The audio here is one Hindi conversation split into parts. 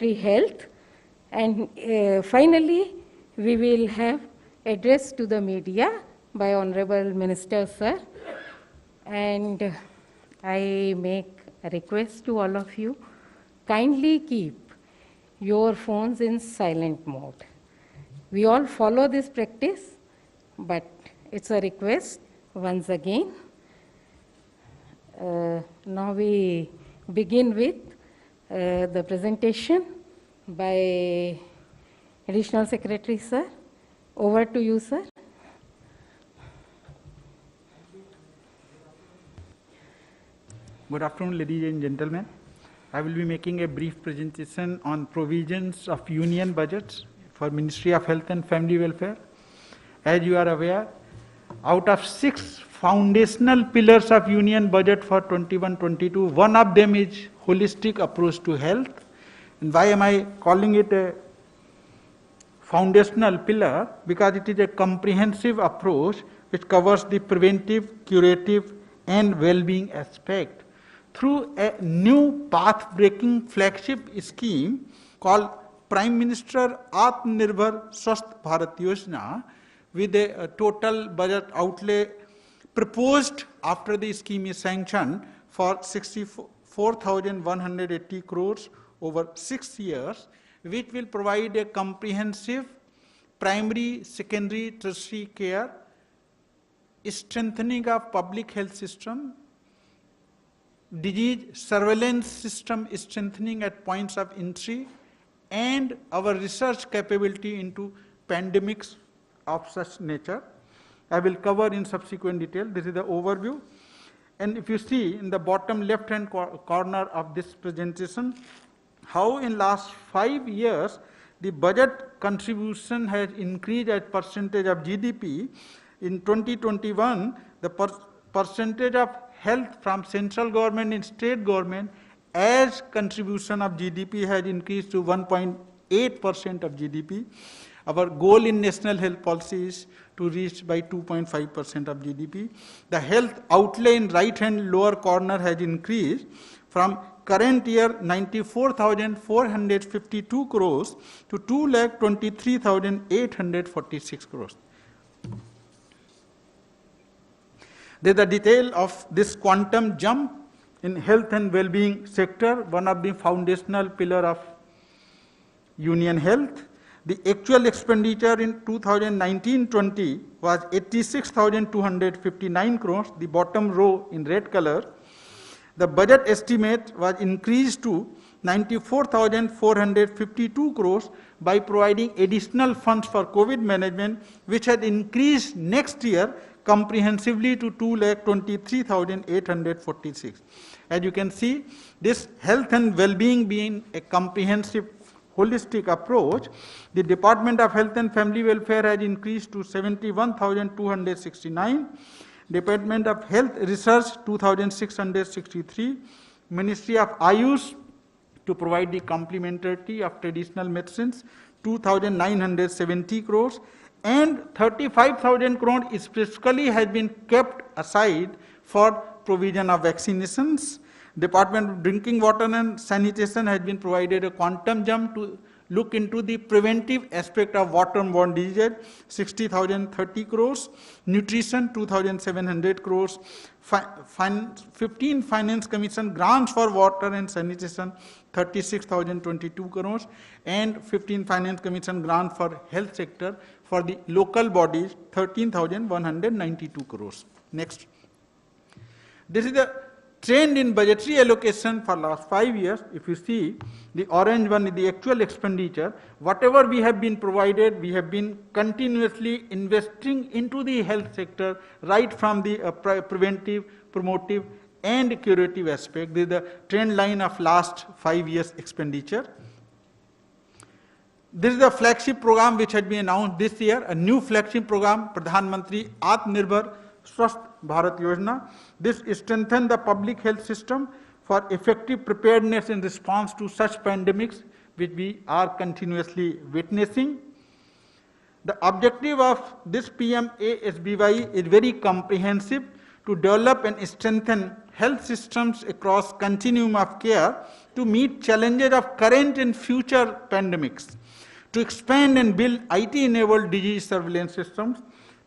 Secretary Health, and finally we will have address to the media by Honorable Minister Sir. And I make a request to all of you, kindly keep your phones in silent mode. We all follow this practice, but it's a request once again. Now we begin with the presentation by Additional Secretary Sir. Over to you, sir. Good afternoon, ladies and gentlemen. I will be making a brief presentation on provisions of union budgets for Ministry of Health and Family Welfare. As you are aware, out of 6 foundational pillars of union budget for 21-22, one of them is holistic approach to health. And why am I calling it a foundational pillar? Because it is a comprehensive approach which covers the preventive, curative and well-being aspect through a new path-breaking flagship scheme called Prime Minister Atmanirbhar Swasth Bharat Yojana, with a total budget outlay proposed after the scheme is sanctioned for 64,180 crores over 6 years, which will provide a comprehensive primary, secondary, tertiary care, strengthening of public health system, disease surveillance system strengthening at points of entry, and our research capability into pandemics of such nature. I will cover in subsequent detail. This is the overview. And if you see in the bottom left-hand corner of this presentation, how in last 5 years the budget contribution has increased as percentage of GDP. In 2021, the percentage of health from central government and state government as contribution of GDP has increased to 1.8% of GDP. Our goal in national health policy is to reach by 2.5% of GDP. The health outlay in right-hand lower corner has increased from current year 94,452 crores to 2,23,846 crores. There's a detail of this quantum jump in health and well-being sector, one of the foundational pillar of union health. The actual expenditure in 2019-20 was 86,259 crores, the bottom row in red color. The budget estimate was increased to 94,452 crores by providing additional funds for COVID management, which had increased next year comprehensively to 2,23,846. As you can see, this health and well-being being a comprehensive holistic approach, the Department of Health and Family Welfare has increased to 71,269, Department of Health Research 2,663, Ministry of Ayush to provide the complementarity of traditional medicines 2,970 crores, and 35,000 crores specifically has been kept aside for provision of vaccinations. Department of Drinking Water and Sanitation has been provided a quantum jump to look into the preventive aspect of waterborne disease, 60,030 crores, nutrition 2,700 crores, 15 Finance Commission grants for water and sanitation 36,022 crores, and 15 Finance Commission grant for health sector for the local bodies 13,192 crores. Next. This is the trend in budgetary allocation for last 5 years. If you see, the orange one is the actual expenditure. Whatever we have been provided, we have been continuously investing into the health sector, right from the preventive, promotive and curative aspect. This is the trend line of last 5 years expenditure. This is the flagship program which had been announced this year, a new flagship program, Pradhan Mantri Atmanirbhar Swasth Bharat Yojana. This strengthens the public health system for effective preparedness in response to such pandemics which we are continuously witnessing. The objective of this PMASBY is very comprehensive, to develop and strengthen health systems across continuum of care to meet challenges of current and future pandemics, to expand and build IT-enabled disease surveillance systems,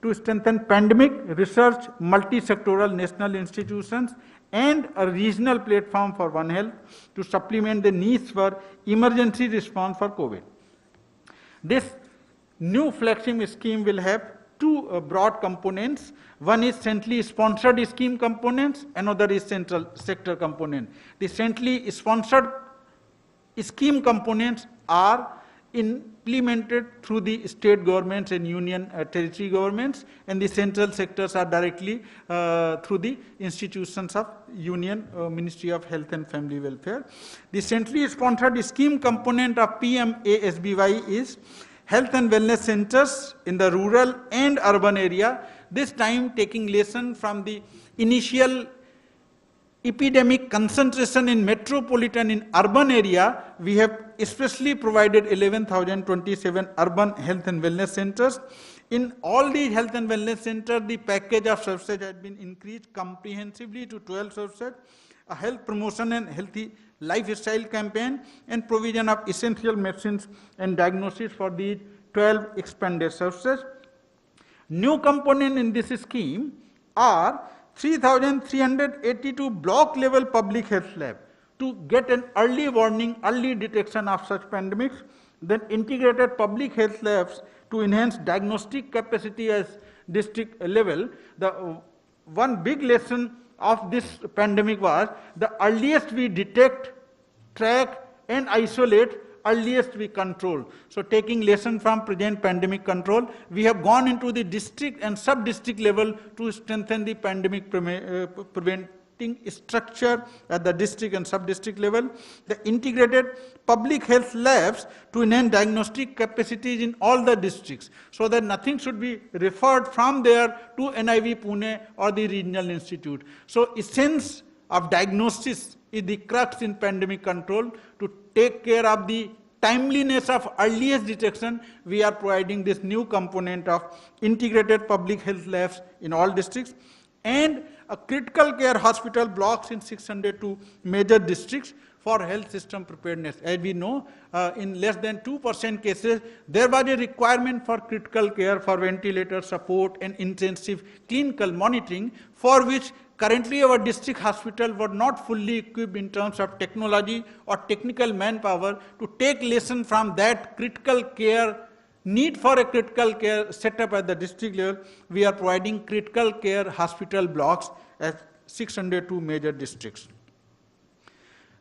to strengthen pandemic research, multi-sectoral national institutions, and a regional platform for One Health to supplement the needs for emergency response for COVID. This new flagship scheme will have two broad components. One is centrally sponsored scheme components, another is central sector component. The centrally sponsored scheme components are implemented through the state governments and union territory governments, and the central sectors are directly through the institutions of union, Ministry of Health and Family Welfare. The centrally sponsored scheme component of PMASBY is health and wellness centers in the rural and urban area, this time taking lesson from the initial epidemic concentration in metropolitan and urban area. We have especially provided 11,027 urban health and wellness centers. In all the health and wellness centers, the package of services has been increased comprehensively to 12 services, a health promotion and healthy lifestyle campaign, and provision of essential medicines and diagnosis for these 12 expanded services. New component in this scheme are 3,382 block level public health lab to get an early warning, early detection of such pandemics, then integrated public health labs to enhance diagnostic capacity as district level. The one big lesson of this pandemic was the earliest we detect, track and isolate, earliest we control. So taking lesson from present pandemic control, we have gone into the district and sub-district level to strengthen the pandemic preventing structure at the district and sub-district level. The integrated public health labs to enhance diagnostic capacities in all the districts, so that nothing should be referred from there to NIV Pune or the regional institute. So essence of diagnosis is the crux in pandemic control. To take care of the timeliness of earliest detection, we are providing this new component of integrated public health labs in all districts, and a critical care hospital blocks in 602 major districts for health system preparedness. As we know, in less than 2% cases, there was a requirement for critical care, for ventilator support and intensive clinical monitoring, for which currently our district hospital were not fully equipped in terms of technology or technical manpower. To take lesson from that critical care, need for a critical care setup at the district level, we are providing critical care hospital blocks at 602 major districts.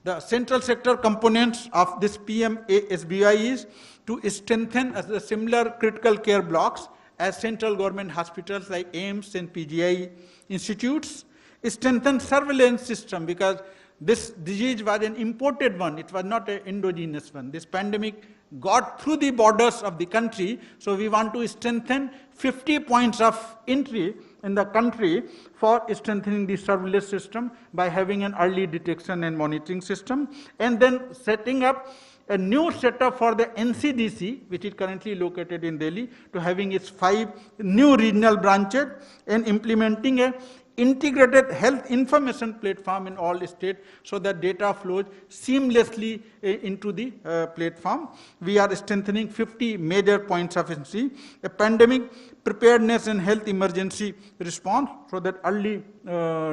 The central sector components of this PMASBY is to strengthen the similar critical care blocks as central government hospitals like AIIMS and PGI institutes, strengthen surveillance system, because this disease was an imported one, it was not an endogenous one. This pandemic got through the borders of the country, so we want to strengthen 50 points of entry in the country for strengthening the surveillance system by having an early detection and monitoring system, and then setting up a new setup for the NCDC, which is currently located in Delhi, to having its 5 new regional branches and implementing a integrated health information platform in all states, so that data flows seamlessly into the platform. We are strengthening 50 major points of entry, a pandemic preparedness and health emergency response, so that early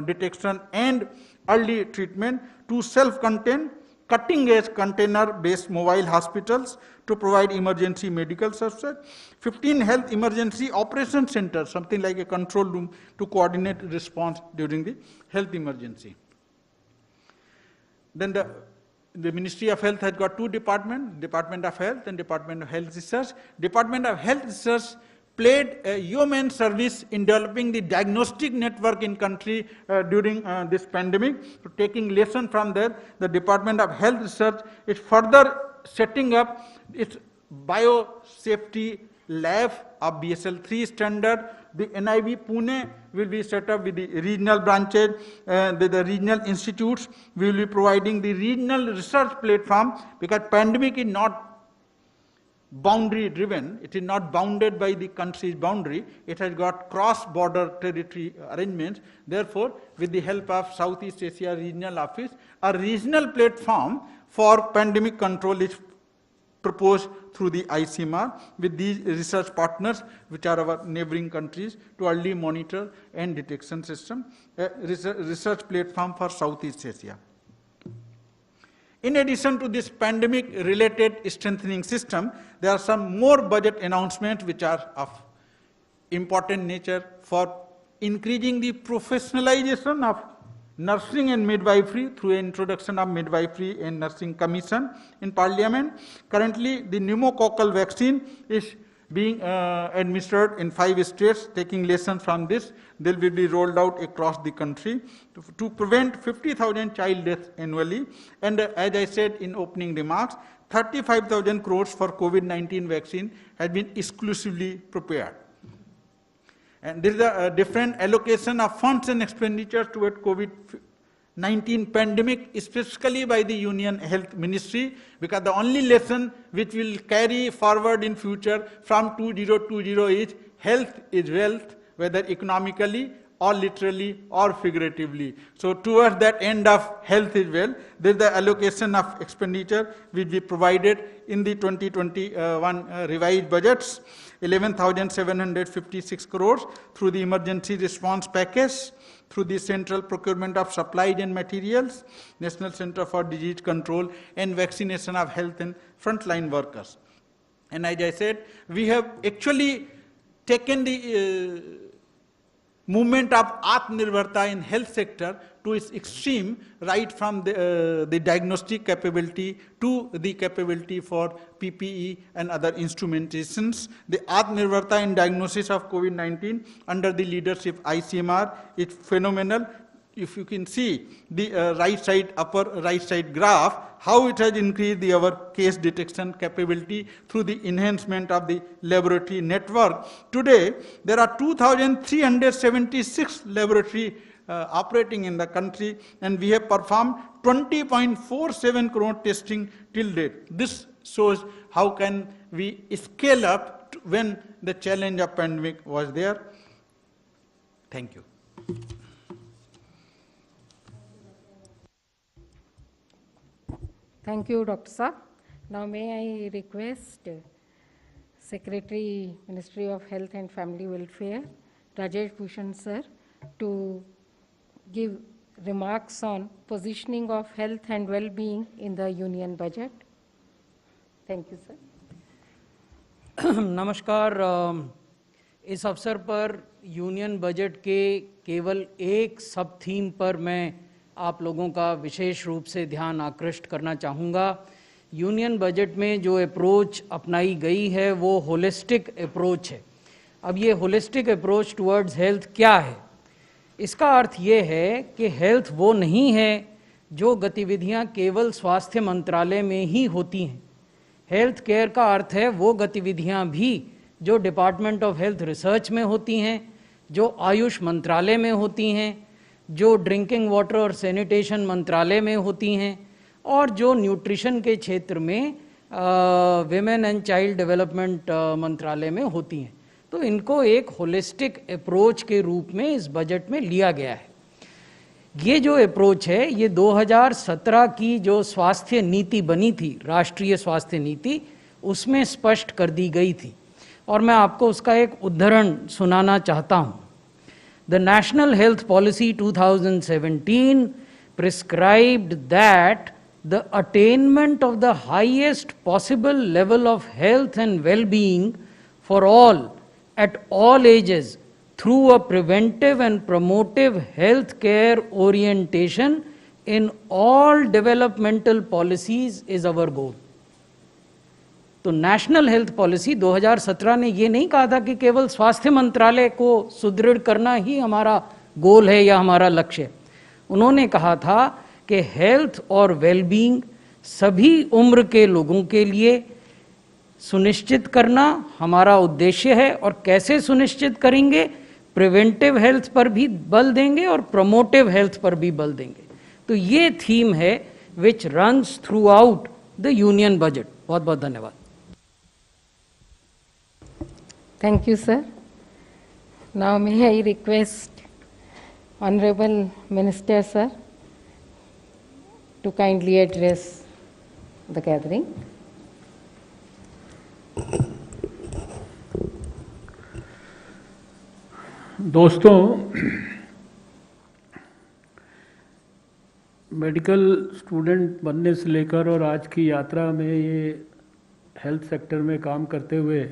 detection and early treatment, to self-contained cutting-edge container-based mobile hospitals to provide emergency medical services, 15 health emergency operation centers, something like a control room to coordinate response during the health emergency. Then the Ministry of Health has got 2 departments, Department of Health and Department of Health Research. Department of Health Research played a yeoman service in developing the diagnostic network in country during this pandemic. So taking lesson from that, the Department of Health Research is further setting up its biosafety lab of BSL 3 standard. The NIV Pune will be set up with the regional branches, the regional institutes. We will be providing the regional research platform, because pandemic is not boundary driven, it is not bounded by the country's boundary, it has got cross-border territory arrangements. Therefore, with the help of Southeast Asia Regional Office, a regional platform for pandemic control is proposed through the ICMR with these research partners, which are our neighboring countries, to early monitor and detection system, a research platform for Southeast Asia. In addition to this pandemic-related strengthening system, there are some more budget announcements which are of important nature for increasing the professionalization of nursing and midwifery through introduction of midwifery and nursing commission in Parliament. Currently, the pneumococcal vaccine is being administered in 5 states. Taking lessons from this, they will be rolled out across the country to prevent 50,000 child deaths annually. And as I said in opening remarks, 35,000 crores for COVID-19 vaccine has been exclusively prepared. And there is a different allocation of funds and expenditure toward COVID-19 pandemic, specifically by the Union Health Ministry, because the only lesson which will carry forward in future from 2020 is health is wealth, whether economically or literally or figuratively. So towards that end of health is wealth, there is the allocation of expenditure which we provided in the 2021 revised budgets. 11,756 crores through the emergency response package, through the central procurement of supplies and materials, National Center for Disease Control, and vaccination of health and frontline workers. And as I said, we have actually taken the movement of Atmanirbharta in health sector to its extreme, right from the diagnostic capability to the capability for PPE and other instrumentations. The Atmanirbharta in diagnosis of COVID-19 under the leadership ICMR is phenomenal. If you can see the upper right side graph, how it has increased our case detection capability through the enhancement of the laboratory network. Today, there are 2,376 laboratory operating in the country, and we have performed 20.47 crore testing till date. This shows how can we scale up when the challenge of pandemic was there. Thank you. Thank you, Dr. Saab. Now may I request Secretary, Ministry of Health and Family Welfare, Rajesh Bhushan sir, to give remarks on positioning of health and well-being in the union budget. Thank you, sir. नमस्कार। इस अवसर पर यूनियन बजट के केवल एक सब थीम पर मैं आप लोगों का विशेष रूप से ध्यान आकृष्ट करना चाहूँगा। यूनियन बजट में जो अप्रोच अपनाई गई है वो होलिस्टिक अप्रोच है। अब ये होलिस्टिक अप्रोच टुवर्ड्स हेल्थ क्या है? इसका अर्थ ये है कि हेल्थ वो नहीं है जो गतिविधियाँ केवल स्वास्थ्य मंत्रालय में ही होती हैं। हेल्थ केयर का अर्थ है वो गतिविधियाँ भी जो डिपार्टमेंट ऑफ हेल्थ रिसर्च में होती हैं, जो आयुष मंत्रालय में होती हैं, जो ड्रिंकिंग वाटर और सैनिटेशन मंत्रालय में होती हैं, और जो न्यूट्रिशन के क्षेत्र में विमेन एंड चाइल्ड डेवलपमेंट मंत्रालय में होती हैं। तो इनको एक होलिस्टिक अप्रोच के रूप में इस बजट में लिया गया है। ये जो अप्रोच है ये 2017 की जो स्वास्थ्य नीति बनी थी, राष्ट्रीय स्वास्थ्य नीति, उसमें स्पष्ट कर दी गई थी और मैं आपको उसका एक उदाहरण सुनाना चाहता हूँ। The National Health Policy 2017 prescribed that the attainment of the highest possible level of health and well-being for all at all ages through a preventive and promotive health care orientation in all developmental policies is our goal. तो नेशनल हेल्थ पॉलिसी 2017 ने ये नहीं कहा था कि केवल स्वास्थ्य मंत्रालय को सुदृढ़ करना ही हमारा गोल है या हमारा लक्ष्य है। उन्होंने कहा था कि हेल्थ और वेलबींग सभी उम्र के लोगों के लिए सुनिश्चित करना हमारा उद्देश्य है। और कैसे सुनिश्चित करेंगे? प्रिवेंटिव हेल्थ पर भी बल देंगे और प्रमोटिव हेल्थ पर भी बल देंगे। तो ये थीम है विच runs through out the union budget. बहुत बहुत धन्यवाद। Thank you, sir. Now may I request Honorable Minister, sir, to kindly address the gathering. दोस्तों, मेडिकल स्टूडेंट बनने से लेकर और आज की यात्रा में ये हेल्थ सेक्टर में काम करते हुए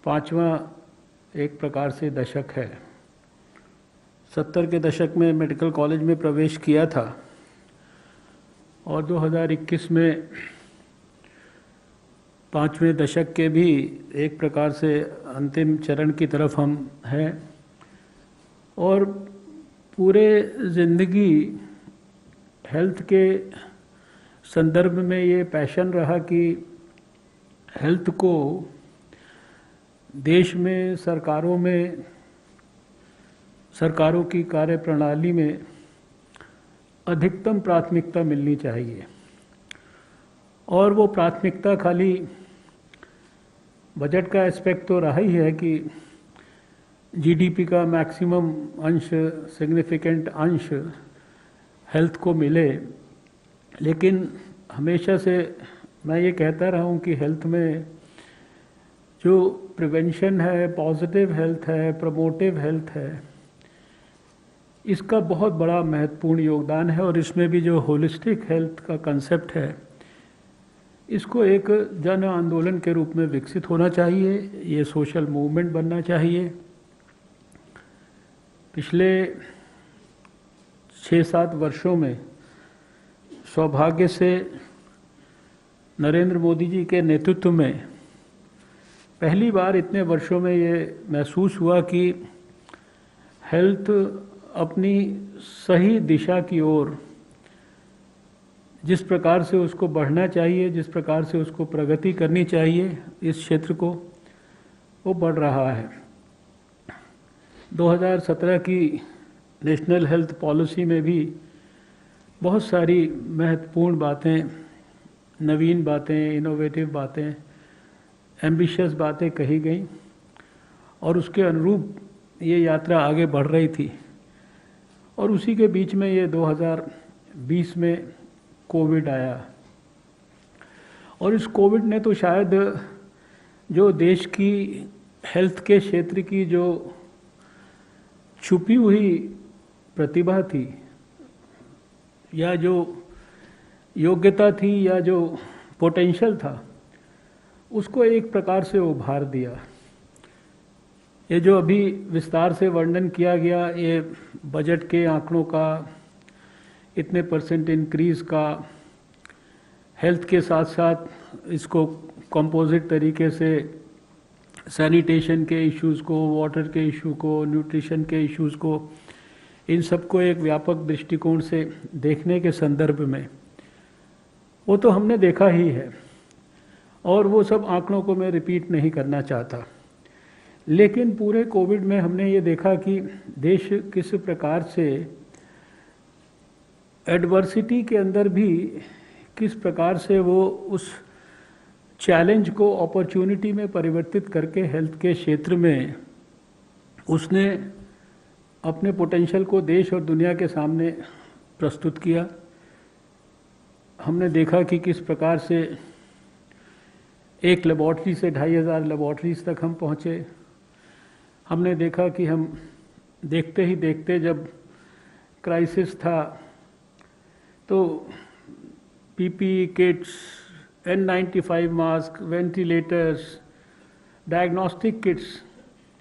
5वां एक प्रकार से दशक है। 70 के दशक में मेडिकल कॉलेज में प्रवेश किया था और 2021 में 5वें दशक के भी एक प्रकार से अंतिम चरण की तरफ हम हैं और पूरे ज़िंदगी हेल्थ के संदर्भ में ये पैशन रहा कि हेल्थ को देश में सरकारों की कार्यप्रणाली में अधिकतम प्राथमिकता मिलनी चाहिए। और वो प्राथमिकता खाली बजट का एस्पेक्ट तो रहा ही है कि जीडीपी का मैक्सिमम अंश, सिग्निफिकेंट अंश हेल्थ को मिले, लेकिन हमेशा से मैं ये कहता रहा हूँ कि हेल्थ में जो प्रिवेंशन है, पॉजिटिव हेल्थ है, प्रमोटिव हेल्थ है, इसका बहुत बड़ा महत्वपूर्ण योगदान है। और इसमें भी जो होलिस्टिक हेल्थ का कंसेप्ट है, इसको एक जन आंदोलन के रूप में विकसित होना चाहिए, ये सोशल मूवमेंट बनना चाहिए। पिछले 6-7 वर्षों में सौभाग्य से नरेंद्र मोदी जी के नेतृत्व में पहली बार इतने वर्षों में ये महसूस हुआ कि हेल्थ अपनी सही दिशा की ओर जिस प्रकार से उसको बढ़ना चाहिए, जिस प्रकार से उसको प्रगति करनी चाहिए इस क्षेत्र को, वो बढ़ रहा है। 2017 की नेशनल हेल्थ पॉलिसी में भी बहुत सारी महत्वपूर्ण बातें, नवीन बातें, इनोवेटिव बातें, एम्बिशियस बातें कही गई और उसके अनुरूप ये यात्रा आगे बढ़ रही थी। और उसी के बीच में ये 2020 में कोविड आया और इस कोविड ने तो शायद जो देश की हेल्थ के क्षेत्र की जो छुपी हुई प्रतिभा थी या जो योग्यता थी या जो पोटेंशियल था, उसको एक प्रकार से उभार दिया। ये जो अभी विस्तार से वर्णन किया गया, ये बजट के आंकड़ों का, इतने % इंक्रीज का, हेल्थ के साथ साथ इसको कंपोजिट तरीके से सैनिटेशन के इश्यूज़ को, वाटर के इशू को, न्यूट्रिशन के इश्यूज़ को, इन सबको एक व्यापक दृष्टिकोण से देखने के संदर्भ में वो तो हमने देखा ही है और वो सब आंकड़ों को मैं रिपीट नहीं करना चाहता। लेकिन पूरे कोविड में हमने ये देखा कि देश किस प्रकार से एडवर्सिटी के अंदर भी किस प्रकार से वो उस चैलेंज को अपॉर्चुनिटी में परिवर्तित करके हेल्थ के क्षेत्र में उसने अपने पोटेंशियल को देश और दुनिया के सामने प्रस्तुत किया। हमने देखा कि किस प्रकार से एक लेबॉर्ट्री से 2500 लेबॉर्ट्रीज तक हम पहुँचे। हमने देखा कि हम देखते ही देखते जब क्राइसिस था तो PPE kits, N95 mask, ventilators, diagnostic kits,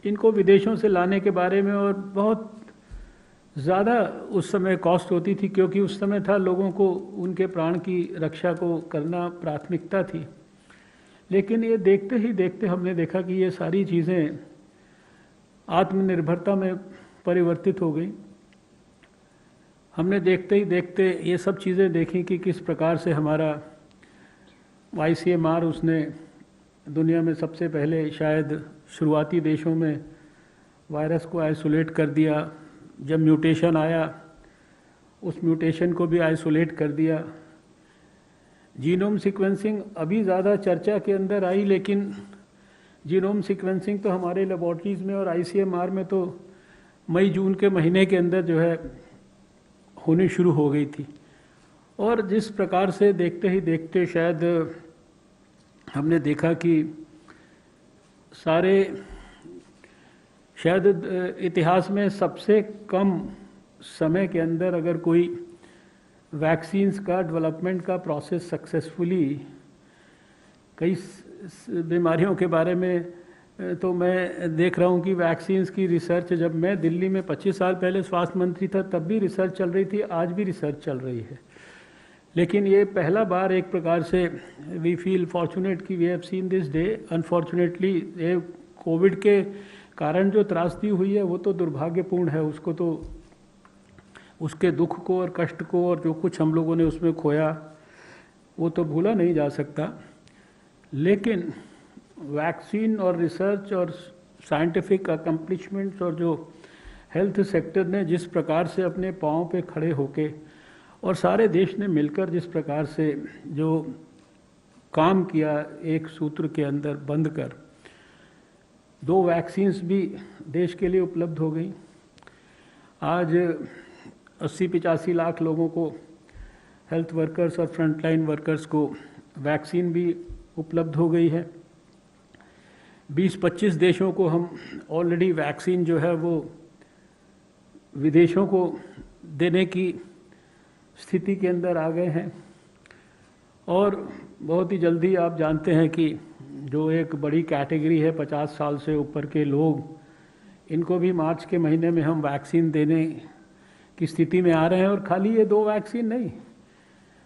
इनको विदेशों से लाने के बारे में और बहुत ज़्यादा उस समय कॉस्ट होती थी, क्योंकि उस समय था लोगों को उनके प्राण की रक्षा को करना प्राथमिकता थी। लेकिन ये देखते ही देखते हमने देखा कि ये सारी चीज़ें आत्मनिर्भरता में परिवर्तित हो गई। हमने देखते ही देखते ये सब चीज़ें देखी कि किस प्रकार से हमारा ICMR उसने दुनिया में सबसे पहले शायद शुरुआती देशों में वायरस को आइसोलेट कर दिया। जब म्यूटेशन आया उस म्यूटेशन को भी आइसोलेट कर दिया। जीनोम सीक्वेंसिंग अभी ज़्यादा चर्चा के अंदर आई, लेकिन जीनोम सीक्वेंसिंग तो हमारे लेबॉर्ट्रीज़ में और ICMR में तो मई जून के महीने के अंदर जो है होनी शुरू हो गई थी। और जिस प्रकार से देखते ही देखते शायद हमने देखा कि शायद इतिहास में सबसे कम समय के अंदर अगर कोई वैक्सीन्स का डेवलपमेंट का प्रोसेस सक्सेसफुली कई बीमारियों के बारे में तो मैं देख रहा हूँ कि वैक्सीन्स की रिसर्च, जब मैं दिल्ली में 25 साल पहले स्वास्थ्य मंत्री था तब भी रिसर्च चल रही थी, आज भी रिसर्च चल रही है। लेकिन ये पहला बार एक प्रकार से वी फील फॉर्चुनेट कि we have seen this day. Unfortunately ये कोविड के कारण जो त्रासदी हुई है वो तो दुर्भाग्यपूर्ण है, उसको तो उसके दुख को और कष्ट को और जो कुछ हम लोगों ने उसमें खोया वो तो भूला नहीं जा सकता। लेकिन वैक्सीन और रिसर्च और साइंटिफिक अकम्पलिशमेंट्स और जो हेल्थ सेक्टर ने जिस प्रकार से अपने पाँव पे खड़े होके और सारे देश ने मिलकर जिस प्रकार से जो काम किया एक सूत्र के अंदर बंद कर, 2 वैक्सीन्स भी देश के लिए उपलब्ध हो गई। आज 80-85 लाख लोगों को, हेल्थ वर्कर्स और फ्रंटलाइन वर्कर्स को वैक्सीन भी उपलब्ध हो गई है। 20-25 देशों को हम ऑलरेडी वैक्सीन जो है वो विदेशों को देने की स्थिति के अंदर आ गए हैं। और बहुत ही जल्दी आप जानते हैं कि जो एक बड़ी कैटेगरी है 50 साल से ऊपर के लोग, इनको भी मार्च के महीने में हम वैक्सीन देने की स्थिति में आ रहे हैं। और खाली ये 2 वैक्सीन नहीं,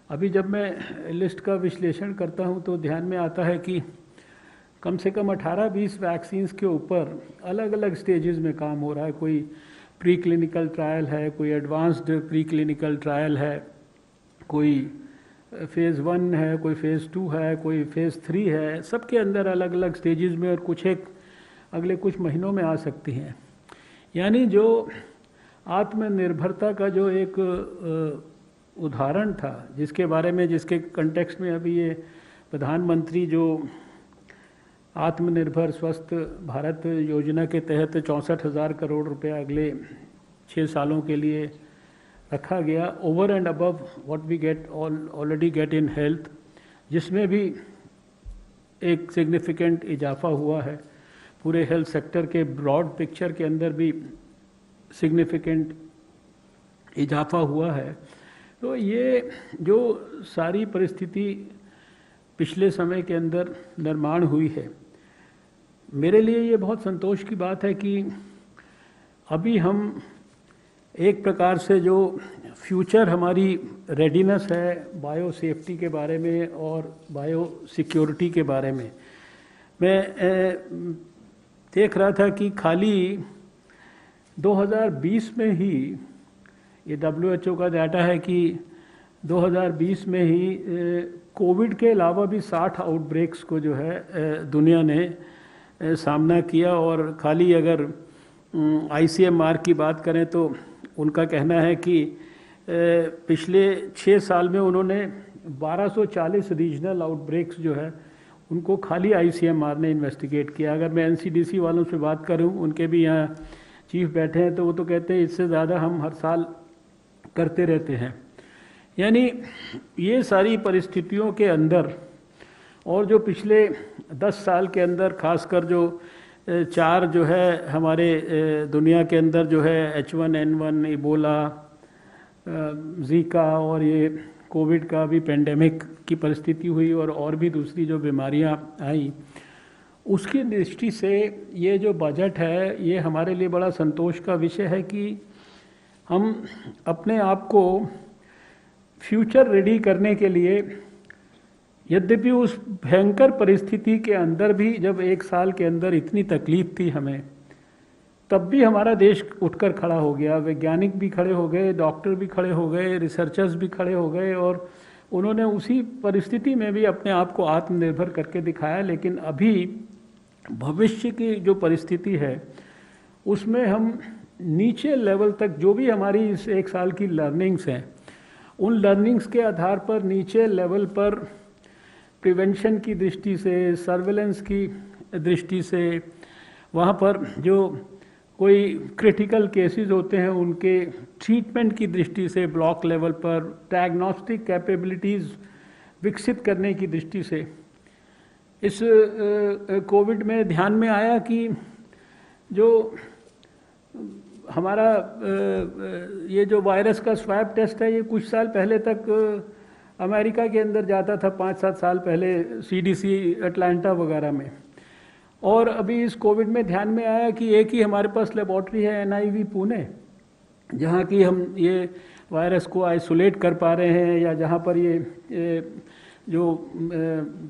अभी जब मैं लिस्ट का विश्लेषण करता हूं तो ध्यान में आता है कि कम से कम 18-20 वैक्सीन्स के ऊपर अलग अलग स्टेजेस में काम हो रहा है। कोई प्री क्लिनिकल ट्रायल है, कोई एडवांस्ड प्री क्लिनिकल ट्रायल है, कोई फेज़ 1 है, कोई फेज़ 2 है, कोई फेज़ 3 है। सबके अंदर अलग अलग स्टेजेस में और कुछ एक अगले कुछ महीनों में आ सकती हैं। यानी जो आत्मनिर्भरता का जो एक उदाहरण था, जिसके बारे में, जिसके कंटेक्स्ट में अभी ये प्रधानमंत्री जो आत्मनिर्भर स्वस्थ भारत योजना के तहत 64,000 करोड़ रुपया अगले 6 सालों के लिए रखा गया, over and above what we get already get in health, जिसमें भी एक सिग्निफिकेंट इजाफा हुआ है। पूरे हेल्थ सेक्टर के ब्रॉड पिक्चर के अंदर भी सिग्निफिकेंट इजाफा हुआ है। तो ये जो सारी परिस्थिति पिछले समय के अंदर निर्माण हुई है, मेरे लिए ये बहुत संतोष की बात है कि अभी हम एक प्रकार से जो फ्यूचर हमारी रेडीनेस है बायो सेफ्टी के बारे में और बायो सिक्योरिटी के बारे में, मैं देख रहा था कि खाली 2020 में ही, ये WHO का डाटा है कि 2020 में ही कोविड के अलावा भी 60 आउटब्रेक्स को जो है दुनिया ने सामना किया। और खाली अगर ICMR की बात करें तो उनका कहना है कि पिछले 6 साल में उन्होंने 1240 रीजनल आउटब्रेक्स जो है उनको खाली ICMR ने इन्वेस्टिगेट किया। अगर मैं NCDC वालों से बात करूं, उनके भी यहाँ चीफ बैठे हैं, तो वो तो कहते हैं इससे ज़्यादा हम हर साल करते रहते हैं। यानी ये सारी परिस्थितियों के अंदर और जो पिछले 10 साल के अंदर खासकर जो 4 जो है हमारे दुनिया के अंदर जो है H1N1, इबोला, ज़ीका और ये कोविड का भी पेंडेमिक की परिस्थिति हुई और भी दूसरी जो बीमारियां आई, उसकी दृष्टि से ये जो बजट है ये हमारे लिए बड़ा संतोष का विषय है कि हम अपने आप को फ्यूचर रेडी करने के लिए, यद्यपि उस भयंकर परिस्थिति के अंदर भी जब 1 साल के अंदर इतनी तकलीफ थी हमें, तब भी हमारा देश उठकर खड़ा हो गया। वैज्ञानिक भी खड़े हो गए, डॉक्टर भी खड़े हो गए, रिसर्चर्स भी खड़े हो गए और उन्होंने उसी परिस्थिति में भी अपने आप को आत्मनिर्भर करके दिखाया। लेकिन अभी भविष्य की जो परिस्थिति है उसमें हम नीचे लेवल तक जो भी हमारी इस 1 साल की लर्निंग्स हैं, उन लर्निंग्स के आधार पर नीचे लेवल पर प्रिवेंशन की दृष्टि से, सर्वेलेंस की दृष्टि से, वहाँ पर जो कोई क्रिटिकल केसेस होते हैं उनके ट्रीटमेंट की दृष्टि से ब्लॉक लेवल पर डायग्नोस्टिक कैपेबिलिटीज़ विकसित करने की दृष्टि से इस कोविड में ध्यान में आया कि जो हमारा ये जो वायरस का स्वैब टेस्ट है ये कुछ साल पहले तक अमेरिका के अंदर जाता था, 5-7 साल पहले CDC अटलांटा वगैरह में। और अभी इस कोविड में ध्यान में आया कि एक ही हमारे पास लेबॉर्ट्री है NIV पुणे, जहाँ की हम ये वायरस को आइसोलेट कर पा रहे हैं, या जहाँ पर ये जो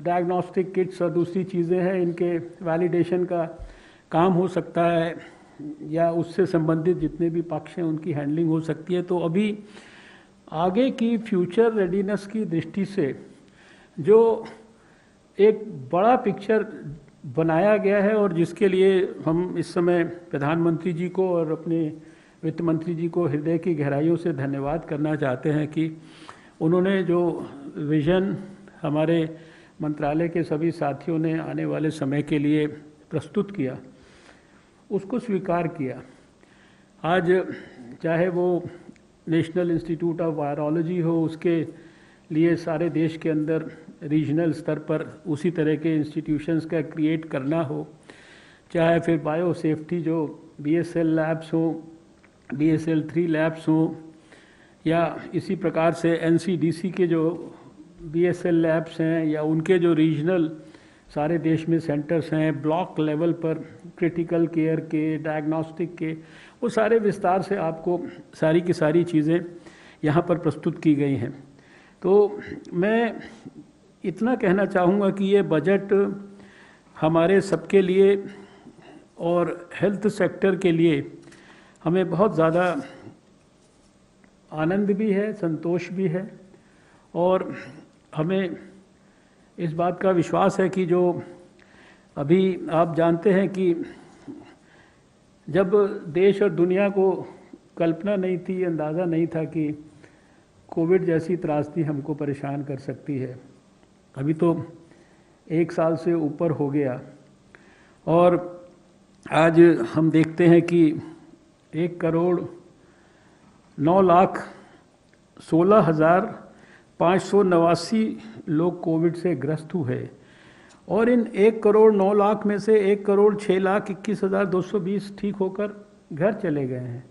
डायग्नोस्टिक किट्स और दूसरी चीज़ें हैं इनके वैलिडेशन का काम हो सकता है, या उससे संबंधित जितने भी पक्ष हैं उनकी हैंडलिंग हो सकती है। तो अभी आगे की फ्यूचर रेडीनेस की दृष्टि से जो एक बड़ा पिक्चर बनाया गया है और जिसके लिए हम इस समय प्रधानमंत्री जी को और अपने वित्त मंत्री जी को हृदय की गहराइयों से धन्यवाद करना चाहते हैं कि उन्होंने जो विज़न हमारे मंत्रालय के सभी साथियों ने आने वाले समय के लिए प्रस्तुत किया, उसको स्वीकार किया। आज चाहे वो नेशनल इंस्टीट्यूट ऑफ वायरोलॉजी हो, उसके लिए सारे देश के अंदर रीजनल स्तर पर उसी तरह के इंस्टीट्यूशंस का क्रिएट करना हो, चाहे फिर बायो सेफ्टी जो BSL लैब्स हो, BSL 3 लैब्स हो, या इसी प्रकार से NCDC के जो BSL लैब्स हैं या उनके जो रीजनल सारे देश में सेंटर्स हैं, ब्लॉक लेवल पर क्रिटिकल केयर के, डायग्नोस्टिक के, वो सारे विस्तार से आपको सारी की सारी चीज़ें यहाँ पर प्रस्तुत की गई हैं। तो मैं इतना कहना चाहूँगा कि ये बजट हमारे सबके लिए और हेल्थ सेक्टर के लिए हमें बहुत ज़्यादा आनंद भी है, संतोष भी है, और हमें इस बात का विश्वास है कि जो अभी आप जानते हैं कि जब देश और दुनिया को कल्पना नहीं थी, अंदाज़ा नहीं था कि कोविड जैसी त्रासदी हमको परेशान कर सकती है। अभी तो 1 साल से ऊपर हो गया और आज हम देखते हैं कि 1,09,16,589 लोग कोविड से ग्रस्त हुए, और इन 1,09,00,000 में से 1,06,21,220 ठीक होकर घर चले गए हैं।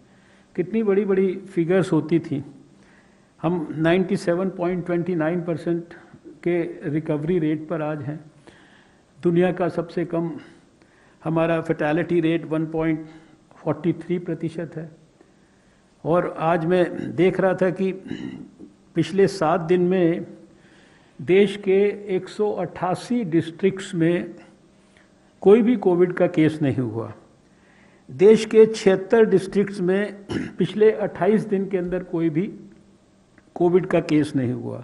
कितनी बड़ी बड़ी फिगर्स होती थी। हम 97.29% के रिकवरी रेट पर आज हैं। दुनिया का सबसे कम हमारा फैटेलिटी रेट 1.43% है। और आज मैं देख रहा था कि पिछले 7 दिन में देश के 188 डिस्ट्रिक्ट्स में कोई भी कोविड का केस नहीं हुआ। देश के 76 डिस्ट्रिक्ट्स में पिछले 28 दिन के अंदर कोई भी कोविड का केस नहीं हुआ।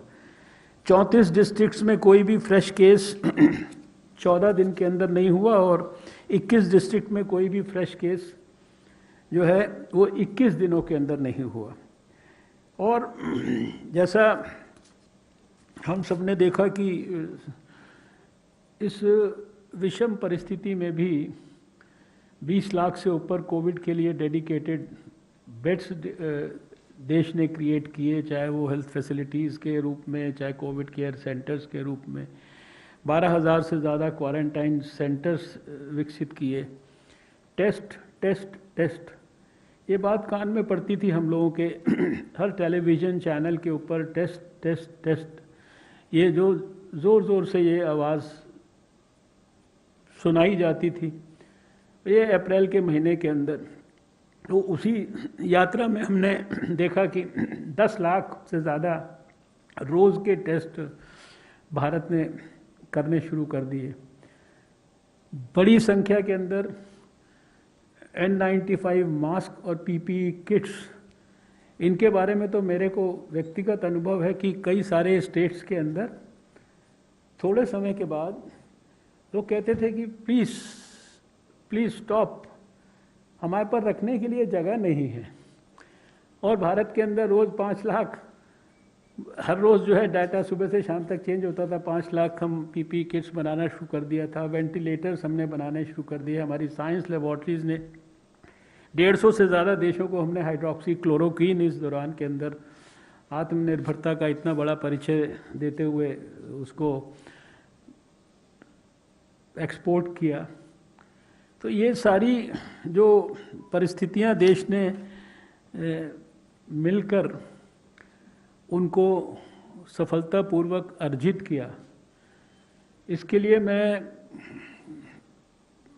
34 डिस्ट्रिक्ट्स में कोई भी फ्रेश केस 14 दिन के अंदर नहीं हुआ, और 21 डिस्ट्रिक्ट में कोई भी फ्रेश केस जो है वो 21 दिनों के अंदर नहीं हुआ। और जैसा हम सब ने देखा कि इस विषम परिस्थिति में भी 20 लाख से ऊपर कोविड के लिए डेडिकेटेड बेड्स देश ने क्रिएट किए, चाहे वो हेल्थ फैसिलिटीज़ के रूप में, चाहे कोविड केयर सेंटर्स के रूप में। 12,000 से ज़्यादा क्वारंटाइन सेंटर्स विकसित किए। टेस्ट टेस्ट टेस्ट, ये बात कान में पड़ती थी हम लोगों के हर टेलीविज़न चैनल के ऊपर, टेस्ट टेस्ट टेस्ट, ये जो ज़ोर ज़ोर से ये आवाज़ सुनाई जाती थी। ये अप्रैल के महीने के अंदर, तो उसी यात्रा में हमने देखा कि 10 लाख से ज़्यादा रोज़ के टेस्ट भारत ने करने शुरू कर दिए। बड़ी संख्या के अंदर N95 मास्क और PPE किट्स, इनके बारे में तो मेरे को व्यक्तिगत अनुभव है कि कई सारे स्टेट्स के अंदर थोड़े समय के बाद लोग कहते थे कि प्लीज़ स्टॉप, हमारे पर रखने के लिए जगह नहीं है। और भारत के अंदर रोज़ 5 लाख, हर रोज़ जो है डाटा सुबह से शाम तक चेंज होता था। 5 लाख हम PPE किट्स बनाना शुरू कर दिया था। वेंटिलेटर्स हमने बनाने शुरू कर दिए। हमारी साइंस लेबॉर्ट्रीज़ ने 150 से ज़्यादा देशों को हमने हाइड्रोक्सी क्लोरोक्वीन इस दौरान के अंदर आत्मनिर्भरता का इतना बड़ा परिचय देते हुए उसको एक्सपोर्ट किया। तो ये सारी जो परिस्थितियां देश ने मिलकर उनको सफलतापूर्वक अर्जित किया, इसके लिए मैं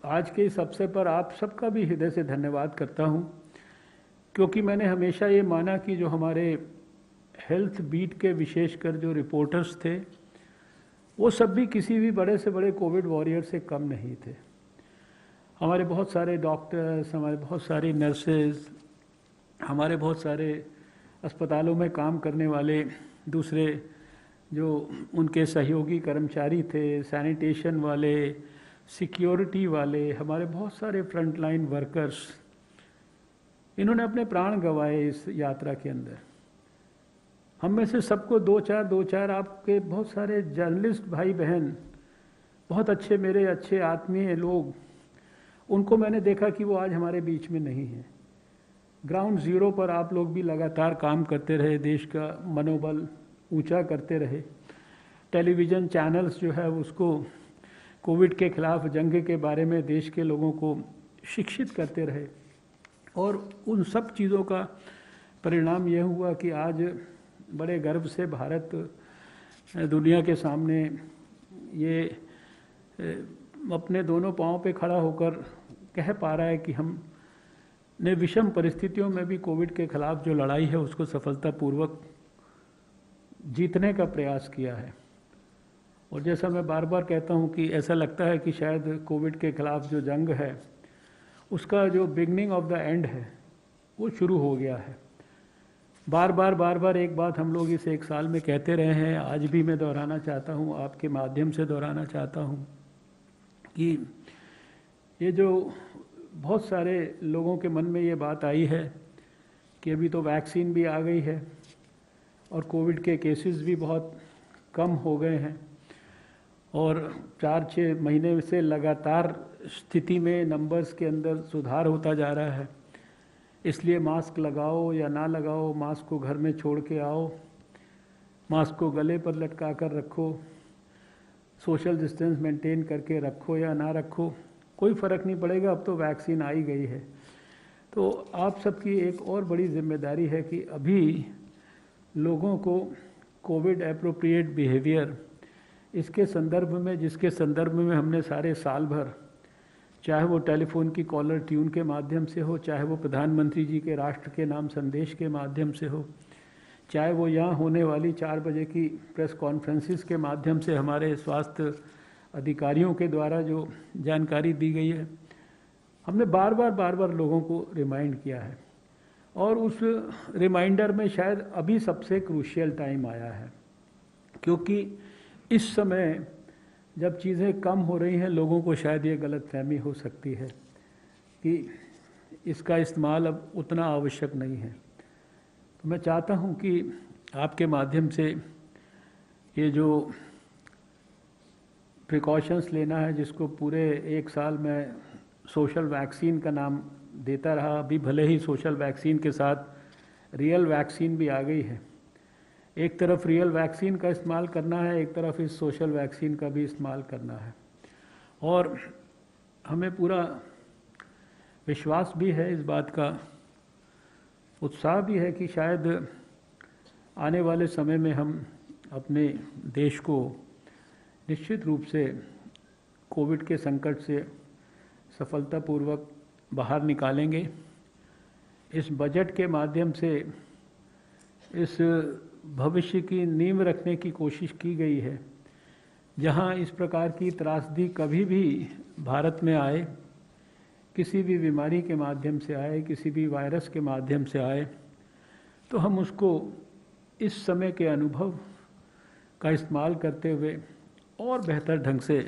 आज के इस अवसर पर आप सबका भी हृदय से धन्यवाद करता हूं, क्योंकि मैंने हमेशा ये माना कि जो हमारे हेल्थ बीट के विशेषकर जो रिपोर्टर्स थे वो सब भी किसी भी बड़े से बड़े कोविड वॉरियर से कम नहीं थे। हमारे बहुत सारे डॉक्टर्स, हमारे बहुत सारी नर्सेज, हमारे बहुत सारे अस्पतालों में काम करने वाले दूसरे जो उनके सहयोगी कर्मचारी थे, सैनिटेशन वाले, सिक्योरिटी वाले, हमारे बहुत सारे फ्रंटलाइन वर्कर्स, इन्होंने अपने प्राण गंवाए इस यात्रा के अंदर। हम में से सबको दो चार आपके बहुत सारे जर्नलिस्ट भाई बहन, बहुत अच्छे मेरे अच्छे आत्मीय लोग, उनको मैंने देखा कि वो आज हमारे बीच में नहीं है। ग्राउंड ज़ीरो पर आप लोग भी लगातार काम करते रहे, देश का मनोबल ऊंचा करते रहे। टेलीविज़न चैनल्स जो है उसको कोविड के खिलाफ जंग के बारे में देश के लोगों को शिक्षित करते रहे, और उन सब चीज़ों का परिणाम यह हुआ कि आज बड़े गर्व से भारत दुनिया के सामने ये अपने दोनों पांवों पे खड़ा होकर कह पा रहा है कि हमने विषम परिस्थितियों में भी कोविड के खिलाफ जो लड़ाई है उसको सफलतापूर्वक जीतने का प्रयास किया है। और जैसा मैं बार बार कहता हूं कि ऐसा लगता है कि शायद कोविड के खिलाफ जो जंग है उसका जो बिगनिंग ऑफ द एंड है वो शुरू हो गया है। बार बार एक बात हम लोग इस एक साल में कहते रहे हैं, आज भी मैं दोहराना चाहता हूं, आपके माध्यम से दोहराना चाहता हूं कि ये जो बहुत सारे लोगों के मन में ये बात आई है कि अभी तो वैक्सीन भी आ गई है और कोविड के केसेस भी बहुत कम हो गए हैं, और 4-6 महीने से लगातार स्थिति में नंबर्स के अंदर सुधार होता जा रहा है। इसलिए मास्क लगाओ या ना लगाओ, मास्क को घर में छोड़ के आओ, मास्क को गले पर लटका कर रखो, सोशल डिस्टेंस मेंटेन करके रखो या ना रखो, कोई फ़र्क नहीं पड़ेगा, अब तो वैक्सीन आई गई है। तो आप सबकी एक और बड़ी जिम्मेदारी है कि अभी लोगों को कोविड एप्रोप्रिएट बिहेवियर इसके संदर्भ में, जिसके संदर्भ में हमने सारे साल भर, चाहे वो टेलीफोन की कॉलर ट्यून के माध्यम से हो, चाहे वो प्रधानमंत्री जी के राष्ट्र के नाम संदेश के माध्यम से हो, चाहे वो यहाँ होने वाली 4 बजे की प्रेस कॉन्फ्रेंसिस के माध्यम से हमारे स्वास्थ्य अधिकारियों के द्वारा जो जानकारी दी गई है, हमने बार बार लोगों को रिमाइंड किया है। और उस रिमाइंडर में शायद अभी सबसे क्रूशियल टाइम आया है, क्योंकि इस समय जब चीज़ें कम हो रही हैं, लोगों को शायद ये गलतफहमी हो सकती है कि इसका इस्तेमाल अब उतना आवश्यक नहीं है। तो मैं चाहता हूं कि आपके माध्यम से ये जो प्रिकॉशंस लेना है, जिसको पूरे 1 साल में सोशल वैक्सीन का नाम देता रहा, अभी भले ही सोशल वैक्सीन के साथ रियल वैक्सीन भी आ गई है। एक तरफ रियल वैक्सीन का इस्तेमाल करना है, एक तरफ इस सोशल वैक्सीन का भी इस्तेमाल करना है, और हमें पूरा विश्वास भी है, इस बात का उत्साह भी है कि शायद आने वाले समय में हम अपने देश को निश्चित रूप से कोविड के संकट से सफलतापूर्वक बाहर निकालेंगे। इस बजट के माध्यम से इस भविष्य की नींव रखने की कोशिश की गई है, जहां इस प्रकार की त्रासदी कभी भी भारत में आए, किसी भी बीमारी के माध्यम से आए, किसी भी वायरस के माध्यम से आए, तो हम उसको इस समय के अनुभव का इस्तेमाल करते हुए और बेहतर ढंग से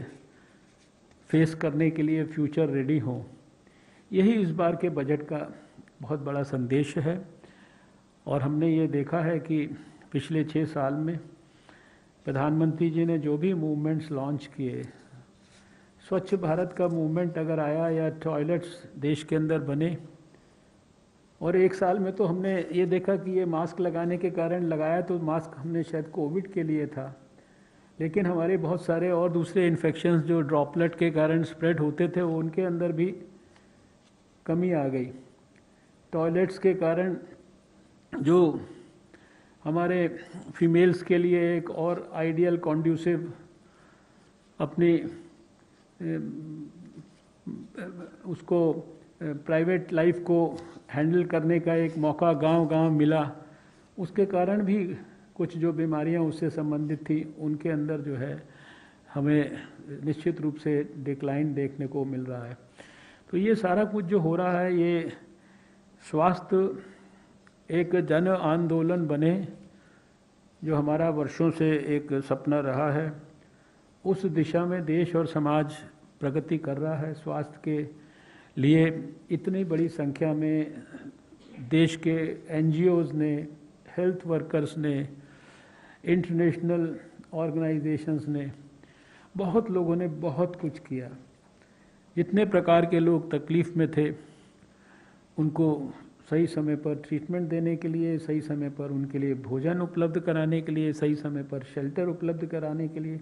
फेस करने के लिए फ्यूचर रेडी हों। यही इस बार के बजट का बहुत बड़ा संदेश है। और हमने ये देखा है कि पिछले 6 साल में प्रधानमंत्री जी ने जो भी मूवमेंट्स लॉन्च किए, स्वच्छ भारत का मूवमेंट अगर आया या टॉयलेट्स देश के अंदर बने, और एक साल में तो हमने ये देखा कि ये मास्क लगाने के कारण लगाया तो मास्क हमने शायद कोविड के लिए था, लेकिन हमारे बहुत सारे और दूसरे इन्फेक्शंस जो ड्रॉपलेट के कारण स्प्रेड होते थे वो उनके अंदर भी कमी आ गई। टॉयलेट्स के कारण जो हमारे फीमेल्स के लिए एक और आइडियल कॉन्ड्यूसिव अपनी उसको प्राइवेट लाइफ को हैंडल करने का एक मौका गांव-गांव मिला, उसके कारण भी कुछ जो बीमारियां उससे संबंधित थी उनके अंदर जो है हमें निश्चित रूप से डिक्लाइन देखने को मिल रहा है। तो ये सारा कुछ जो हो रहा है, ये स्वास्थ्य एक जन आंदोलन बने, जो हमारा वर्षों से एक सपना रहा है, उस दिशा में देश और समाज प्रगति कर रहा है। स्वास्थ्य के लिए इतनी बड़ी संख्या में देश के एनजीओज़ ने, हेल्थ वर्कर्स ने, इंटरनेशनल ऑर्गेनाइजेशंस ने, बहुत लोगों ने बहुत कुछ किया। जितने प्रकार के लोग तकलीफ़ में थे उनको सही समय पर ट्रीटमेंट देने के लिए, सही समय पर उनके लिए भोजन उपलब्ध कराने के लिए, सही समय पर शेल्टर उपलब्ध कराने के लिए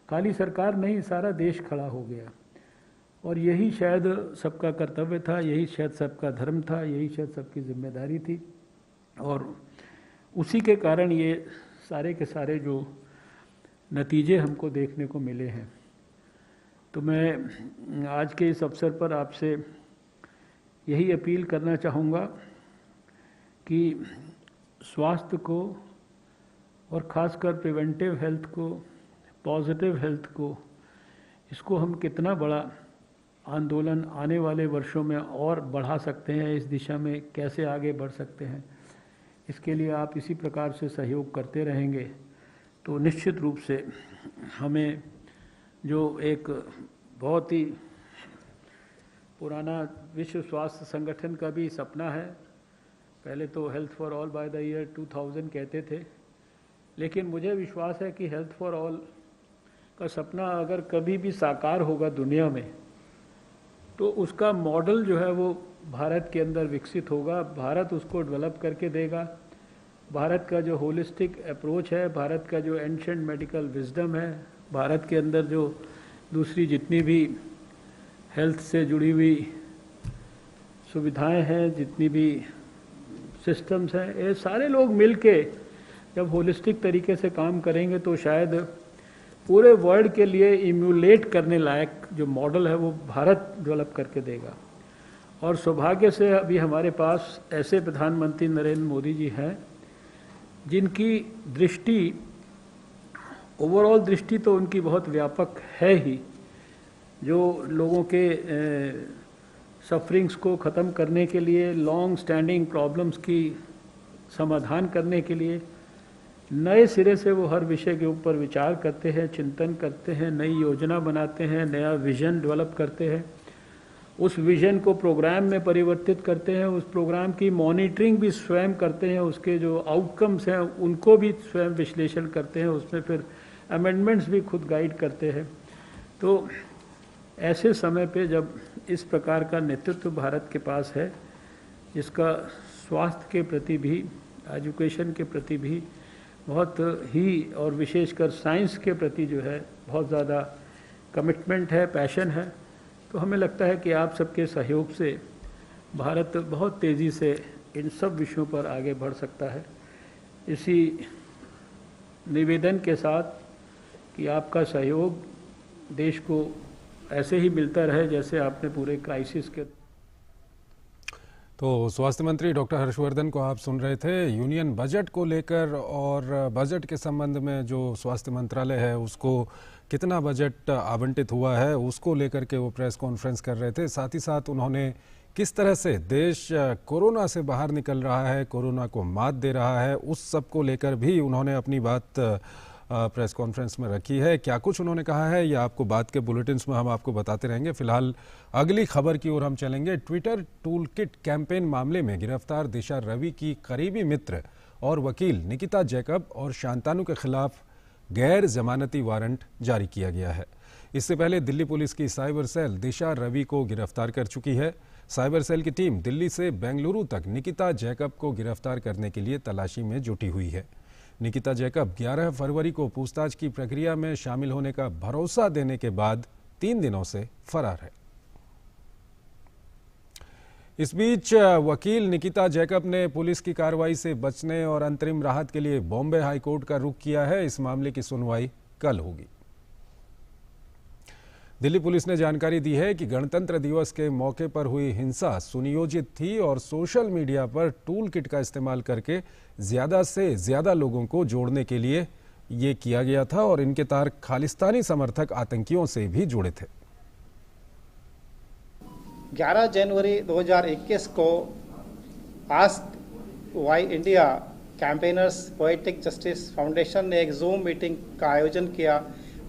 खाली सरकार नहीं, सारा देश खड़ा हो गया। और यही शायद सबका कर्तव्य था, यही शायद सबका धर्म था, यही शायद सबकी जिम्मेदारी थी। और उसी के कारण ये सारे के सारे जो नतीजे हमको देखने को मिले हैं। तो मैं आज के इस अवसर पर आपसे यही अपील करना चाहूँगा कि स्वास्थ्य को और ख़ासकर प्रिवेंटिव हेल्थ को, पॉजिटिव हेल्थ को, इसको हम कितना बड़ा आंदोलन आने वाले वर्षों में और बढ़ा सकते हैं, इस दिशा में कैसे आगे बढ़ सकते हैं, इसके लिए आप इसी प्रकार से सहयोग करते रहेंगे तो निश्चित रूप से हमें जो एक बहुत ही पुराना विश्व स्वास्थ्य संगठन का भी सपना है, पहले तो health for all by the year 2000 कहते थे, लेकिन मुझे विश्वास है कि हेल्थ फॉर ऑल का सपना अगर कभी भी साकार होगा दुनिया में, तो उसका मॉडल जो है वो भारत के अंदर विकसित होगा। भारत उसको डेवलप करके देगा। भारत का जो होलिस्टिक अप्रोच है, भारत का जो एंशिएंट मेडिकल विजडम है, भारत के अंदर जो दूसरी जितनी भी हेल्थ से जुड़ी हुई सुविधाएं हैं, जितनी भी सिस्टम्स हैं, ये सारे लोग मिलके जब होलिस्टिक तरीके से काम करेंगे तो शायद पूरे वर्ल्ड के लिए इम्यूलेट करने लायक जो मॉडल है वो भारत डेवलप करके देगा। और सौभाग्य से अभी हमारे पास ऐसे प्रधानमंत्री नरेंद्र मोदी जी हैं जिनकी दृष्टि, ओवरऑल दृष्टि तो उनकी बहुत व्यापक है ही, जो लोगों के सफरिंग्स को ख़त्म करने के लिए, लॉन्ग स्टैंडिंग प्रॉब्लम्स की समाधान करने के लिए नए सिरे से वो हर विषय के ऊपर विचार करते हैं, चिंतन करते हैं, नई योजना बनाते हैं, नया विज़न डेवलप करते हैं, उस विज़न को प्रोग्राम में परिवर्तित करते हैं, उस प्रोग्राम की मॉनिटरिंग भी स्वयं करते हैं, उसके जो आउटकम्स हैं उनको भी स्वयं विश्लेषण करते हैं, उसमें फिर अमेंडमेंट्स भी खुद गाइड करते हैं। तो ऐसे समय पे जब इस प्रकार का नेतृत्व भारत के पास है, जिसका स्वास्थ्य के प्रति भी, एजुकेशन के प्रति भी बहुत ही, और विशेषकर साइंस के प्रति जो है बहुत ज़्यादा कमिटमेंट है, पैशन है, तो हमें लगता है कि आप सबके सहयोग से भारत बहुत तेज़ी से इन सब विषयों पर आगे बढ़ सकता है। इसी निवेदन के साथ कि आपका सहयोग देश को ऐसे ही मिलता रहे जैसे आपने पूरे क्राइसिस के। तो स्वास्थ्य मंत्री डॉक्टर हर्षवर्धन को आप सुन रहे थे। यूनियन बजट को लेकर और बजट के संबंध में जो स्वास्थ्य मंत्रालय है उसको कितना बजट आवंटित हुआ है उसको लेकर के वो प्रेस कॉन्फ्रेंस कर रहे थे। साथ ही साथ उन्होंने किस तरह से देश कोरोना से बाहर निकल रहा है, कोरोना को मात दे रहा है, उस सब को लेकर भी उन्होंने अपनी बात प्रेस कॉन्फ्रेंस में रखी है। क्या कुछ उन्होंने कहा है या आपको बाद के बुलेटिन्स में हम आपको बताते रहेंगे। फिलहाल अगली खबर की ओर हम चलेंगे। ट्विटर टूल किट कैंपेन मामले में गिरफ्तार दिशा रवि की करीबी मित्र और वकील निकिता जैकब और शांतानु के खिलाफ गैर जमानती वारंट जारी किया गया है। इससे पहले दिल्ली पुलिस की साइबर सेल दिशा रवि को गिरफ्तार कर चुकी है। साइबर सेल की टीम दिल्ली से बेंगलुरु तक निकिता जैकब को गिरफ्तार करने के लिए तलाशी में जुटी हुई है। निकिता जैकब 11 फरवरी को पूछताछ की प्रक्रिया में शामिल होने का भरोसा देने के बाद 3 दिनों से फरार है। इस बीच वकील निकिता जैकब ने पुलिस की कार्रवाई से बचने और अंतरिम राहत के लिए बॉम्बे हाई कोर्ट का रुख किया है। इस मामले की सुनवाई कल होगी। दिल्ली पुलिस ने जानकारी दी है कि गणतंत्र दिवस के मौके पर हुई हिंसा सुनियोजित थी और सोशल मीडिया पर टूल किट का इस्तेमाल करके ज़्यादा से ज़्यादा लोगों को जोड़ने के लिए ये किया गया था और इनके तार खालिस्तानी समर्थक आतंकियों से भी जुड़े थे। 11 जनवरी 2021 को ask why India campaigners poetic justice foundation ने एक जूम मीटिंग का आयोजन किया,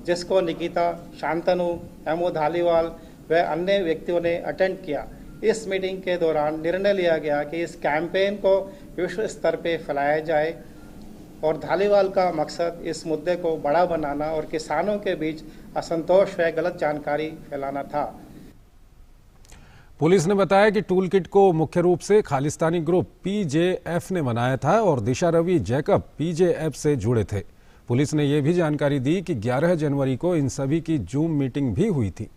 जिसको निकिता, शांतनु, एमओ धालीवाल व अन्य व्यक्तियों ने अटेंड किया। इस मीटिंग के दौरान निर्णय लिया गया कि इस कैंपेन को विश्व स्तर पर फैलाया जाए और धालीवाल का मकसद इस मुद्दे को बड़ा बनाना और किसानों के बीच असंतोष व गलत जानकारी फैलाना था। पुलिस ने बताया कि टूल किट को मुख्य रूप से खालिस्तानी ग्रुप पीजेएफ ने बनाया था और दिशा रवि जैकब पीजेएफ से जुड़े थे। पुलिस ने यह भी जानकारी दी कि 11 जनवरी को इन सभी की जूम मीटिंग भी हुई थी।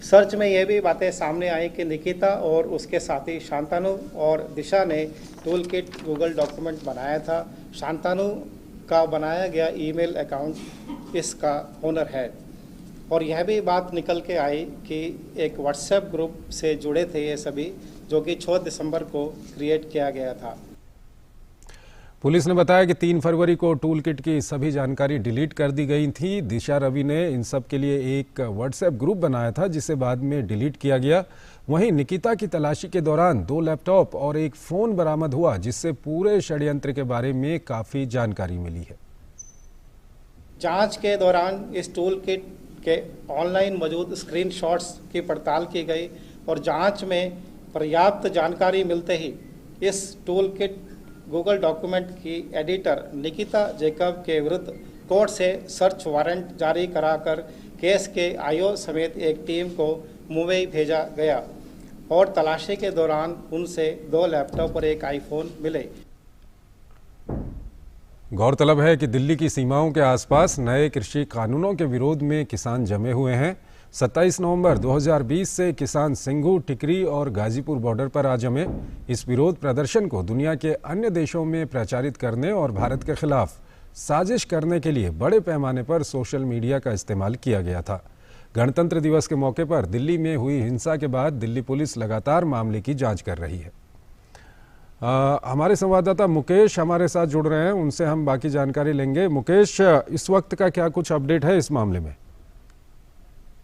सर्च में यह भी बातें सामने आई कि निकिता और उसके साथी शांतनु और दिशा ने टूल किट गूगल डॉक्यूमेंट बनाया था। शांतनु का बनाया गया ईमेल अकाउंट इसका ओनर है और यह भी बात निकल के आई कि एक व्हाट्सएप ग्रुप से जुड़े थे ये सभी, जो कि 6 दिसंबर को क्रिएट किया गया था। पुलिस ने बताया कि 3 फरवरी को टूल किट की सभी जानकारी डिलीट कर दी गई थी। दिशा रवि ने इन सब के लिए एक व्हाट्सएप ग्रुप बनाया था, जिसे बाद में डिलीट किया गया। वहीं निकिता की तलाशी के दौरान 2 लैपटॉप और एक फ़ोन बरामद हुआ, जिससे पूरे षड्यंत्र के बारे में काफ़ी जानकारी मिली है। जांच के दौरान इस टूल किट के ऑनलाइन मौजूद स्क्रीनशॉट्स की पड़ताल की गई और जांच में पर्याप्त जानकारी मिलते ही इस टूल किट गूगल डॉक्यूमेंट की एडिटर निकिता जैकब के विरुद्ध कोर्ट से सर्च वारंट जारी कराकर केस के आईओ समेत एक टीम को मुंबई भेजा गया और तलाशी के दौरान उनसे 2 लैपटॉप और एक आईफोन मिले। गौरतलब है कि दिल्ली की सीमाओं के आसपास नए कृषि कानूनों के विरोध में किसान जमे हुए हैं। 27 नवंबर 2020 से किसान सिंघू, टिकरी और गाजीपुर बॉर्डर पर आ जमे। इस विरोध प्रदर्शन को दुनिया के अन्य देशों में प्रचारित करने और भारत के खिलाफ साजिश करने के लिए बड़े पैमाने पर सोशल मीडिया का इस्तेमाल किया गया था। गणतंत्र दिवस के मौके पर दिल्ली में हुई हिंसा के बाद दिल्ली पुलिस लगातार मामले की जांच कर रही है। हमारे संवाददाता मुकेश हमारे साथ जुड़ रहे हैं, उनसे हम बाकी जानकारी लेंगे। मुकेश, इस वक्त का क्या कुछ अपडेट है इस मामले में?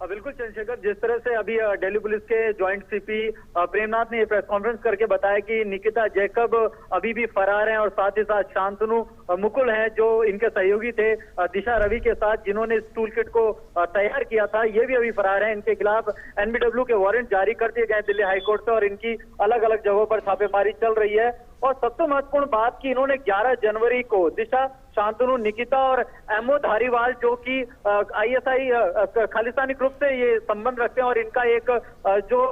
बिल्कुल चंद्रशेखर, जिस तरह से अभी दिल्ली पुलिस के जॉइंट सीपी प्रेमनाथ ने प्रेस कॉन्फ्रेंस करके बताया कि निकिता जैकब अभी भी फरार हैं और साथ ही साथ शांतनु मुकुल हैं जो इनके सहयोगी थे दिशा रवि के साथ, जिन्होंने इस टूल किट को तैयार किया था, ये भी अभी फरार हैं। इनके खिलाफ एनबीडब्ल्यू के वारंट जारी कर दिए गए दिल्ली हाईकोर्ट से और इनकी अलग अलग जगहों पर छापेमारी चल रही है। और सबसे महत्वपूर्ण बात कि इन्होंने 11 जनवरी को दिशा, शांतनु, निकिता और एमओ धारीवाल जो कि आईएसआई खालिस्तानी ग्रुप से ये संबंध रखते हैं और इनका एक जो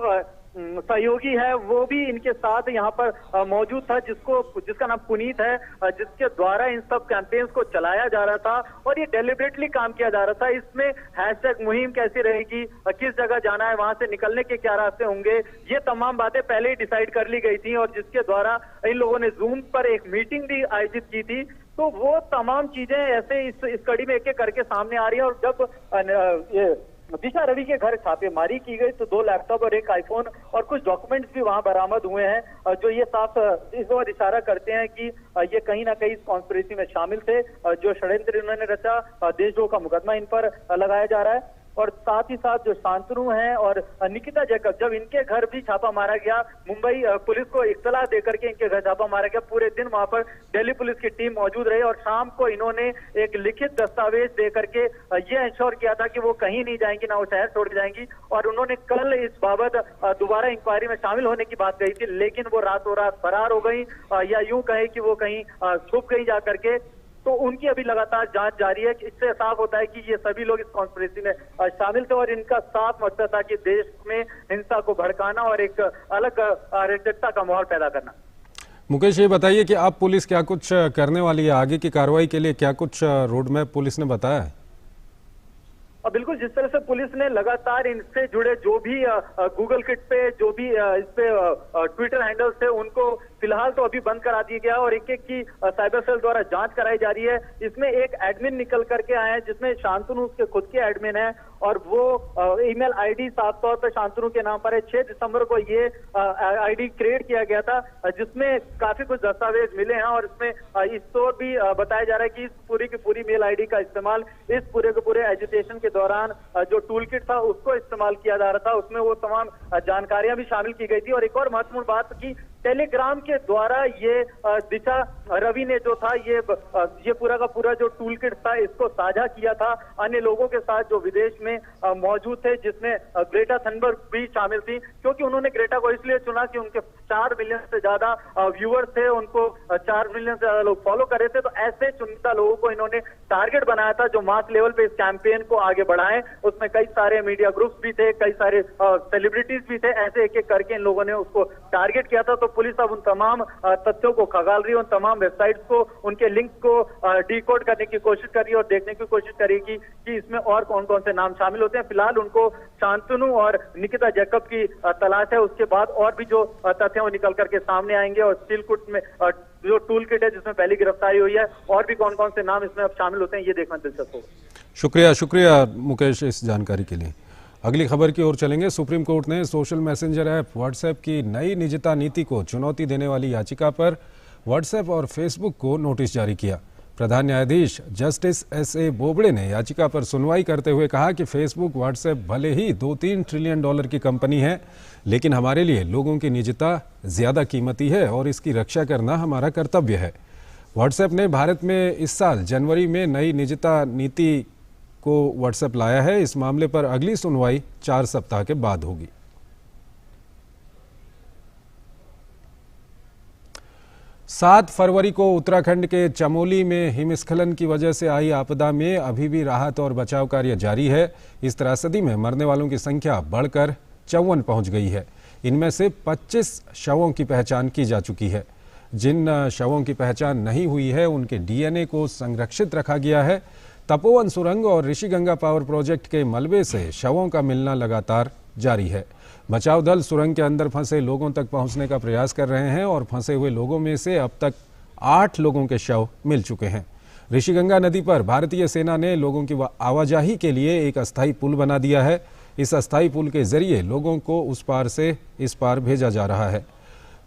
सहयोगी है वो भी इनके साथ यहाँ पर मौजूद था, जिसका नाम पुनीत है, जिसके द्वारा इन सब कैंपेन्स को चलाया जा रहा था और ये डेलिबरेटली काम किया जा रहा था। इसमें हैशटैग मुहिम कैसी रहेगी, किस जगह जाना है, वहां से निकलने के क्या रास्ते होंगे, ये तमाम बातें पहले ही डिसाइड कर ली गई थी और जिसके द्वारा इन लोगों ने जूम पर एक मीटिंग भी आयोजित की थी। तो वो तमाम चीजें ऐसे इस कड़ी में एक एक करके सामने आ रही है। और जब दिशा रवि के घर छापेमारी की गई तो 2 लैपटॉप और एक आईफोन और कुछ डॉक्यूमेंट्स भी वहां बरामद हुए हैं, जो ये साफ इस ओर इशारा करते हैं कि ये कहीं ना कहीं इस कॉन्स्पिरेसी में शामिल थे। जो षड्यंत्र इन्होंने रचा, देशद्रोह का मुकदमा इन पर लगाया जा रहा है। और साथ ही साथ जो शांतनु हैं और निकिता जैकब, जब इनके घर भी छापा मारा गया, मुंबई पुलिस को इत्तला देकर के इनके घर छापा मारा गया। पूरे दिन वहां पर दिल्ली पुलिस की टीम मौजूद रही और शाम को इन्होंने एक लिखित दस्तावेज दे करके ये इंश्योर किया था कि वो कहीं नहीं जाएंगी, ना वो शहर छोड़ जाएंगी। और उन्होंने कल इस बाबत दोबारा इंक्वायरी में शामिल होने की बात कही थी, लेकिन वो रातों रात फरार हो गई या यूं कहे कि वो कहीं छुप गई जा करके। तो उनकी अभी लगातार जांच जारी है। इससे साफ होता है कि ये सभी लोग इस कॉन्स्पिरेसी में शामिल थे और इनका साफ मकसद था कि देश में हिंसा को भड़काना और एक अलग अराजकता का माहौल पैदा करना। मुकेश, ये बताइए कि अब पुलिस क्या कुछ करने वाली है, आगे की कार्रवाई के लिए क्या कुछ रोड मैप पुलिस ने बताया है? और बिल्कुल, जिस तरह से पुलिस ने लगातार इनसे जुड़े जो भी गूगल किट पे जो भी इस पे ट्विटर हैंडल्स थे उनको फिलहाल तो अभी बंद करा दिया गया और एक एक की साइबर सेल द्वारा जांच कराई जा रही है। इसमें एक एडमिन निकल करके आए हैं जिसमें शांतनु उसके खुद के एडमिन है और वो ईमेल आईडी साफ तौर पर शांतनु के नाम पर है। 6 दिसंबर को ये आईडी क्रिएट किया गया था जिसमें काफी कुछ दस्तावेज मिले हैं और इसमें इस तौर भी बताया जा रहा है कि इस पूरी की पूरी मेल आईडी का इस्तेमाल इस पूरे के पूरे एजुटेशन के दौरान जो टूल किट था उसको इस्तेमाल किया जा रहा था। उसमें वो तमाम जानकारियां भी शामिल की गई थी और एक और महत्वपूर्ण बात की टेलीग्राम के द्वारा ये दिशा रवि ने जो था ये पूरा का पूरा जो टूल किट था इसको साझा किया था अन्य लोगों के साथ जो विदेश में मौजूद थे, जिसमें ग्रेटा थनबर्ग भी शामिल थी, क्योंकि उन्होंने ग्रेटा को इसलिए चुना कि उनके 4 मिलियन से ज्यादा व्यूअर्स थे, उनको 4 मिलियन से ज्यादा लोग फॉलो कर रहे थे। तो ऐसे चुनिंदा लोगों को इन्होंने टारगेट बनाया था जो मास लेवल पे इस कैंपेन को आगे बढ़ाएं। उसमें कई सारे मीडिया ग्रुप्स भी थे, कई सारे सेलिब्रिटीज भी थे, ऐसे एक एक करके इन लोगों ने उसको टारगेट किया था। तो पुलिस अब उन तमाम तथ्यों को खंगाल रही है, उन तमाम वेबसाइट्स को, उनके लिंक को डिकोड करने की कोशिश कर रही है और देखने की कोशिश करेगी कि इसमें और कौन कौन से नाम शामिल होते हैं। फिलहाल उनको शांतनु और निकिता जैकब की तलाश है। उसके बाद और भी जो तथ्य वो निकल करके सामने आएंगे और चिलकुट में जो टूल किट है जिसमें पहली गिरफ्तारी हुई है और भी कौन कौन से नाम इसमें अब शामिल होते हैं ये देखना दिलचस्प होगा। शुक्रिया मुकेश इस जानकारी के लिए। अगली खबर की ओर चलेंगे। सुप्रीम कोर्ट ने सोशल मैसेंजर ऐप व्हाट्सएप की नई निजता नीति को चुनौती देने वाली याचिका पर व्हाट्सएप और फेसबुक को नोटिस जारी किया। प्रधान न्यायाधीश जस्टिस S.A. बोबड़े ने याचिका पर सुनवाई करते हुए कहा कि फेसबुक व्हाट्सएप भले ही $2-3 ट्रिलियन की कंपनी है, लेकिन हमारे लिए लोगों की निजता ज़्यादा कीमती है और इसकी रक्षा करना हमारा कर्तव्य है। व्हाट्सएप ने भारत में इस साल जनवरी में नई निजता नीति को व्हाट्सएप लाया है। इस मामले पर अगली सुनवाई 4 सप्ताह के बाद होगी। 7 फरवरी को उत्तराखंड के चमोली में हिमस्खलन की वजह से आई आपदा में अभी भी राहत और बचाव कार्य जारी है। इस त्रासदी में मरने वालों की संख्या बढ़कर 54 पहुंच गई है। इनमें से 25 शवों की पहचान की जा चुकी है। जिन शवों की पहचान नहीं हुई है उनके DNA को संरक्षित रखा गया है। तपोवन सुरंग और ऋषिगंगा पावर प्रोजेक्ट के मलबे से शवों का मिलना लगातार जारी है। बचाव दल सुरंग के अंदर फंसे लोगों तक पहुंचने का प्रयास कर रहे हैं और फंसे हुए लोगों में से अब तक 8 लोगों के शव मिल चुके हैं। ऋषिगंगा नदी पर भारतीय सेना ने लोगों की आवाजाही के लिए एक अस्थायी पुल बना दिया है। इस अस्थायी पुल के जरिए लोगों को उस पार से इस पार भेजा जा रहा है।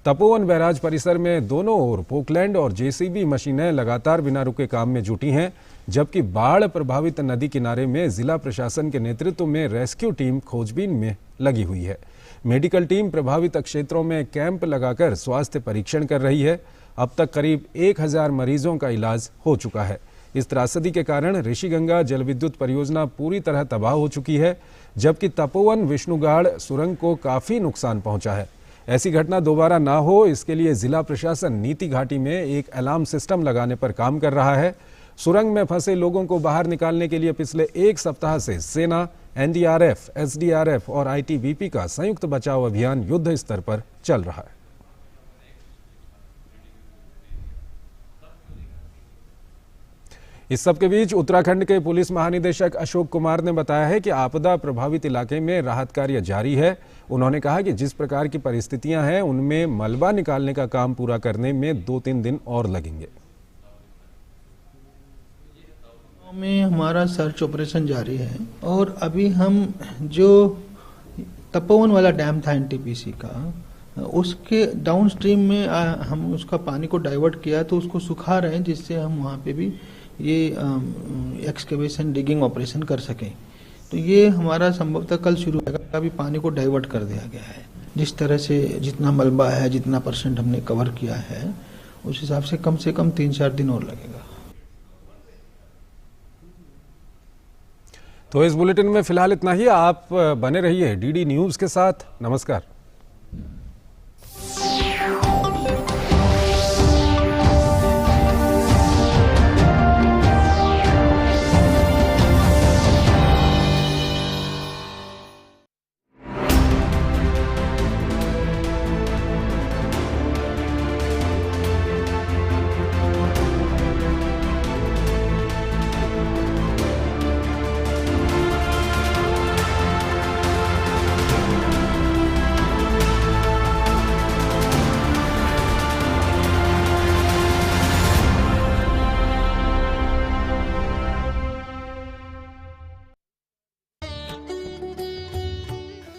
तपोवन बैराज परिसर में दोनों ओर पोकलैंड और JCB मशीनें लगातार बिना रुके काम में जुटी हैं, जबकि बाढ़ प्रभावित नदी किनारे में जिला प्रशासन के नेतृत्व में रेस्क्यू टीम खोजबीन में लगी हुई है। मेडिकल टीम प्रभावित क्षेत्रों में कैंप लगाकर स्वास्थ्य परीक्षण कर रही है। अब तक करीब 1000 मरीजों का इलाज हो चुका है। इस त्रासदी के कारण ऋषिगंगा जल विद्युत परियोजना पूरी तरह तबाह हो चुकी है, जबकि तपोवन विष्णुगाड़ सुरंग को काफ़ी नुकसान पहुंचा है। ऐसी घटना दोबारा ना हो, इसके लिए जिला प्रशासन नीति घाटी में एक अलार्म सिस्टम लगाने पर काम कर रहा है। सुरंग में फंसे लोगों को बाहर निकालने के लिए पिछले 1 सप्ताह से सेना, NDRF, SDRF और ITBP का संयुक्त बचाव अभियान युद्ध स्तर पर चल रहा है। इस सब के बीच उत्तराखंड के पुलिस महानिदेशक अशोक कुमार ने बताया है कि आपदा प्रभावित इलाके में राहत कार्य जारी है। उन्होंने कहा कि जिस प्रकार की परिस्थितियां हैं उनमें मलबा निकालने का काम पूरा करने में 2-3 दिन और लगेंगे। में हमारा सर्च ऑपरेशन जारी है और अभी हम जो तपोवन वाला डैम था NTPC का, उसके डाउन स्ट्रीम में हम उसका पानी को डाइवर्ट किया तो उसको सुखा रहे हैं, जिससे हम वहाँ पे भी ये एक्सकेवेशन डिगिंग ऑपरेशन कर सकें। तो ये हमारा संभवतः कल शुरू होगा। अभी पानी को डाइवर्ट कर दिया गया है। जिस तरह से जितना मलबा है, जितना % हमने कवर किया है, उस हिसाब से कम 3-4 दिन और लगेगा। तो इस बुलेटिन में फिलहाल इतना ही। आप बने रहिए DD न्यूज़ के साथ। नमस्कार।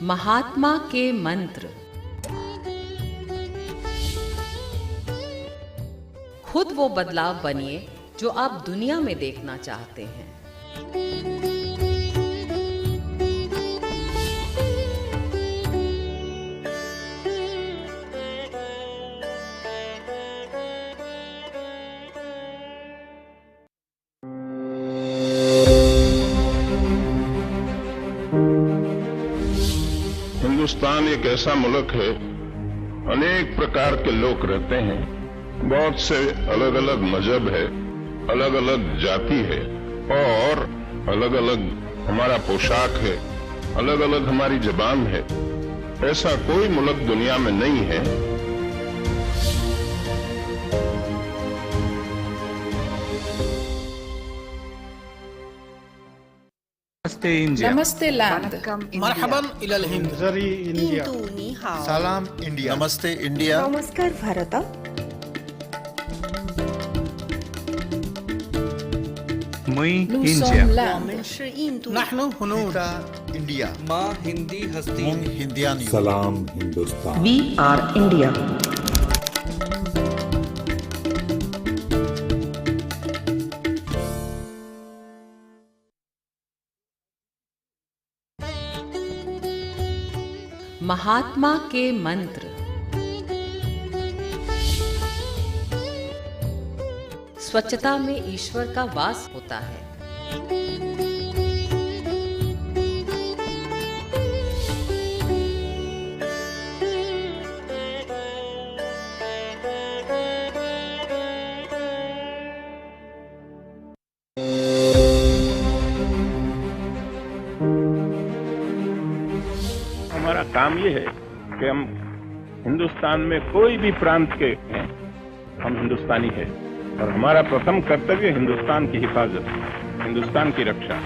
महात्मा के मंत्र। खुद वो बदलाव बनिए जो आप दुनिया में देखना चाहते हैं। हिंदुस्तान एक ऐसा मुल्क है, अनेक प्रकार के लोग रहते हैं, बहुत से अलग अलग मजहब है, अलग अलग जाति है और अलग अलग हमारा पोशाक है, अलग अलग हमारी जबान है। ऐसा कोई मुल्क दुनिया में नहीं है नमस्ते इंडिया, नमस्ते लैंड, मरहबन इलल हिंद, जरी इंडिया, सलाम इंडिया, नमस्ते इंडिया, नमस्कार भारत, मुई इंडिया, नहनु हुनूर इंडिया, माँ हिंदी हस्ती, हिंदियानी, सलाम हिंदुस्तान, वी आर इंडिया। महात्मा के मंत्र। स्वच्छता में ईश्वर का वास होता है। हमारा काम ये है कि हम हिंदुस्तान में कोई भी प्रांत के हैं, हम हिंदुस्तानी हैं और हमारा प्रथम कर्तव्य हिंदुस्तान की हिफाजत, हिंदुस्तान की रक्षा।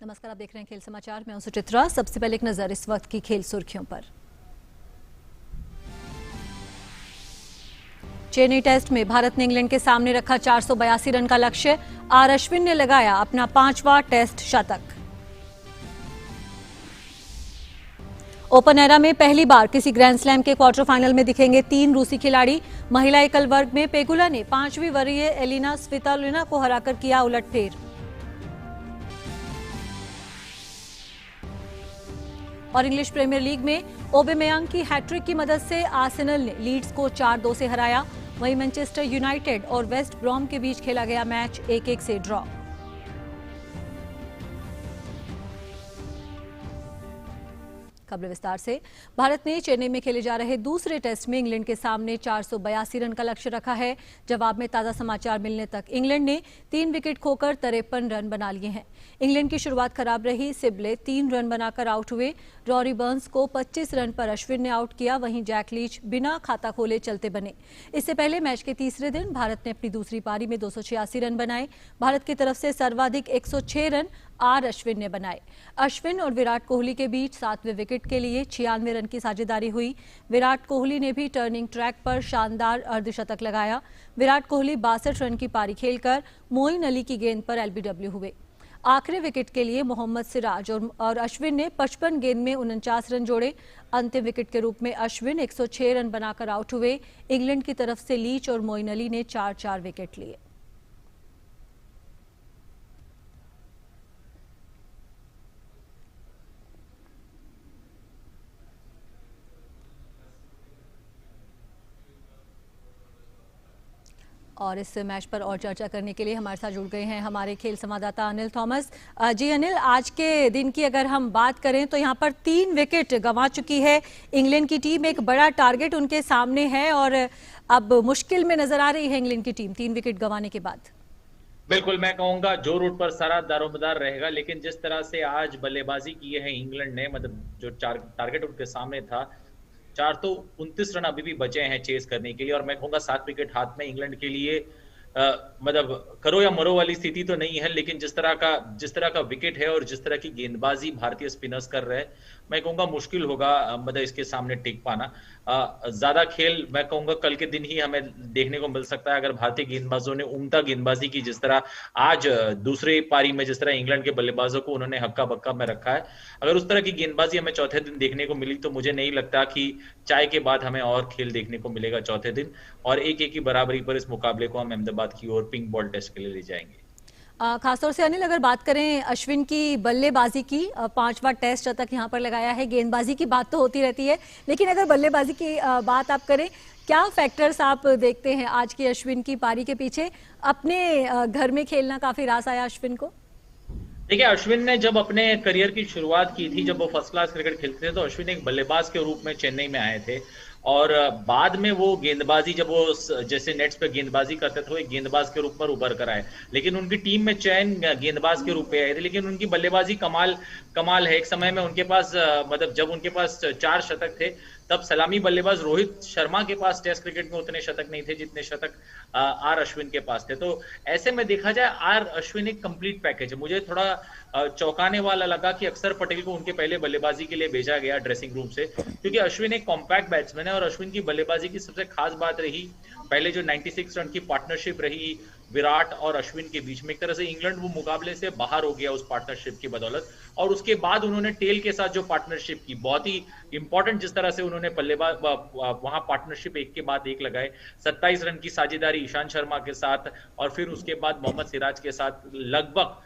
नमस्कार, आप देख रहे हैं खेल समाचार। मैं हूं सुचित्रा। सबसे पहले एक नजर इस वक्त की खेल सुर्खियों पर। चेन्नई टेस्ट में भारत ने इंग्लैंड के सामने रखा 482 रन का लक्ष्य। आर अश्विन ने लगाया अपना 5वां टेस्ट शतक। ओपन एरा में पहली बार किसी ग्रैंड स्लैम के क्वार्टर फाइनल में दिखेंगे 3 रूसी खिलाड़ी। महिला एकल वर्ग में पेगुला ने 5वीं वरीय एलिना स्वितोलिना को हराकर किया उलटफेर। और इंग्लिश प्रीमियर लीग में ओबेमेयांग की हैट्रिक की मदद से आर्सेनल ने लीड्स को 4-2 से हराया। वहीं मैनचेस्टर यूनाइटेड और वेस्ट ब्रॉम के बीच खेला गया मैच 1-1 से ड्रॉ। खबर विस्तार से। भारत ने चेन्नई में खेले जा रहे दूसरे टेस्ट में इंग्लैंड के सामने 482 रन का लक्ष्य रखा है। जवाब में ताजा समाचार मिलने तक इंग्लैंड ने 3 विकेट खोकर 53 रन बना लिए हैं। इंग्लैंड की शुरुआत खराब रही। सिबले 3 रन बनाकर आउट हुए। रॉरी बर्न्स को 25 रन पर अश्विन ने आउट किया। वहीं जैक लीच बिना खाता खोले चलते बने। इससे पहले मैच के तीसरे दिन भारत ने अपनी दूसरी पारी में 286 रन बनाए। भारत की तरफ से सर्वाधिक 106 रन आर अश्विन ने बनाए। अश्विन और विराट कोहली के बीच 7वें विकेट के लिए 96 रन की साझेदारी हुई। विराट कोहली ने भी टर्निंग ट्रैक पर शानदार अर्धशतक लगाया। विराट कोहली 62 रन की पारी खेलकर मोइन अली की गेंद पर एलबीडब्ल्यू हुए। आखिरी विकेट के लिए मोहम्मद सिराज और अश्विन ने 55 गेंद में 49 रन जोड़े। अंतिम विकेट के रूप में अश्विन 106 रन बनाकर आउट हुए। इंग्लैंड की तरफ से लीच और मोइन अली ने 4-4 विकेट लिए। और इस मैच पर और चर्चा करने के लिए हमारे साथ जुड़ गए हैं हमारे खेल संवाददाता अनिल थॉमस। जी अनिल, आज के दिन की अगर हम बात करें तो यहाँ पर 3 विकेट गंवा चुकी है इंग्लैंड की टीम। एक बड़ा टारगेट उनके सामने है और अब मुश्किल में नजर आ रही है इंग्लैंड की टीम 3 विकेट गंवाने के बाद। बिल्कुल, मैं कहूंगा जो रूट पर सारा दारोमदार रहेगा, लेकिन जिस तरह से आज बल्लेबाजी की है इंग्लैंड ने, मतलब जो टारगेट उनके सामने था, 429 रन अभी भी बचे हैं चेस करने के लिए। और मैं कहूंगा 7 विकेट हाथ में इंग्लैंड के लिए मतलब करो या मरो वाली स्थिति तो नहीं है, लेकिन जिस तरह का विकेट है और जिस तरह की गेंदबाजी भारतीय स्पिनर्स कर रहे हैं, मैं कहूंगा मुश्किल होगा मतलब इसके सामने टिक पाना। ज्यादा खेल मैं कहूंगा कल के दिन ही हमें देखने को मिल सकता है, अगर भारतीय गेंदबाजों ने उम्दा गेंदबाजी की, जिस तरह आज दूसरे पारी में जिस तरह इंग्लैंड के बल्लेबाजों को उन्होंने हक्का बक्का में रखा है। अगर उस तरह की गेंदबाजी हमें चौथे दिन देखने को मिली तो मुझे नहीं लगता कि चाय के बाद हमें और खेल देखने को मिलेगा चौथे दिन। और 1-1 की बराबरी पर इस मुकाबले को हम अहमदाबाद की ओर पिंक बॉल टेस्ट के लिए ले जाएंगे। खासतौर से अनिल, अगर बात करें अश्विन की बल्लेबाजी की, 5वां टेस्ट तक यहाँ पर लगाया है। गेंदबाजी की बात तो होती रहती है, लेकिन अगर बल्लेबाजी की बात आप करें, क्या फैक्टर्स आप देखते हैं आज की अश्विन की पारी के पीछे? अपने घर में खेलना काफी रास आया अश्विन को। देखिए, अश्विन ने जब अपने करियर की शुरुआत की थी, जब वो फर्स्ट क्लास क्रिकेट खेलते थे, तो अश्विन एक बल्लेबाज के रूप में चेन्नई में आए थे। और बाद में वो गेंदबाजी, जब वो जैसे नेट्स पे गेंदबाजी करते थे, वो एक गेंदबाज के रूप में उभर कर आए। लेकिन उनकी टीम में चयन गेंदबाज के रूप में आए थे, लेकिन उनकी बल्लेबाजी कमाल है। एक समय में उनके पास मतलब जब उनके पास 4 शतक थे, तब सलामी बल्लेबाज रोहित शर्मा के पास टेस्ट क्रिकेट में उतने शतक नहीं थे जितने शतक आर अश्विन के पास थे। तो ऐसे में देखा जाए आर अश्विन एक कंप्लीट पैकेज है। मुझे थोड़ा चौंकाने वाला लगा कि अक्षर पटेल को उनके पहले बल्लेबाजी के लिए भेजा गया ड्रेसिंग रूम से, क्योंकि अश्विन एक कॉम्पैक्ट बैट्समैन है। और अश्विन की बल्लेबाजी की सबसे खास बात रही पहले जो 96 रन की पार्टनरशिप रही विराट और अश्विन के बीच में, एक तरह से इंग्लैंड वो मुकाबले से बाहर हो गया उस पार्टनरशिप की बदौलत। और उसके बाद उन्होंने टेल के साथ जो पार्टनरशिप की, बहुत ही इंपॉर्टेंट जिस तरह से उन्होंने बल्लेबाज वहां पार्टनरशिप एक के बाद एक लगाए। 27 रन की साझेदारी ईशांत शर्मा के साथ और फिर उसके बाद मोहम्मद सिराज के साथ लगभग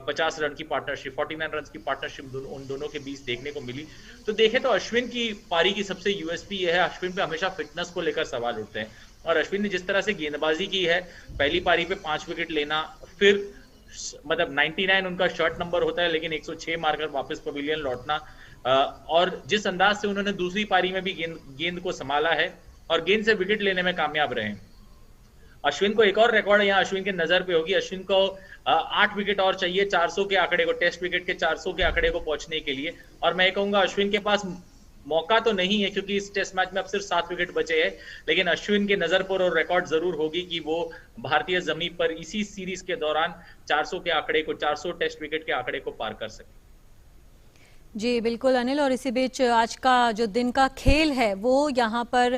50 रन की पार्टनरशिप, 49 रन की पार्टनरशिप उन दोनों के बीच देखने को मिली। तो देखें तो अश्विन की पारी की सबसे यूएसपी यह है, अश्विन पे हमेशा फिटनेस को लेकर सवाल उठते हैं। और अश्विन ने जिस तरह से गेंदबाजी की है, पहली पारी पे 5 विकेट लेना, फिर मतलब 99 उनका शॉर्ट नंबर होता है, लेकिन 106 मारकर वापस पवेलियन लौटना, और जिस अंदाज से उन्होंने दूसरी पारी में भी गेंद को संभाला है और गेंद से विकेट लेने में कामयाब रहे। अश्विन को एक और रिकॉर्ड यहाँ अश्विन के नजर पे होगी। अश्विन को 8 विकेट और चाहिए 400 के आंकड़े को, टेस्ट विकेट के 400 के आंकड़े को पहुंचने के लिए। और मैं कहूंगा अश्विन के पास मौका तो नहीं है, क्योंकि इस टेस्ट मैच में अब सिर्फ 7 विकेट बचे हैं, लेकिन अश्विन के नजर पर और रिकॉर्ड जरूर होगी कि वो भारतीय जमीन पर इसी सीरीज के दौरान 400 के आंकड़े को, 400 टेस्ट विकेट के आंकड़े को पार कर सके। जी बिल्कुल अनिल, और इसी बीच आज का जो दिन का खेल है वो यहाँ पर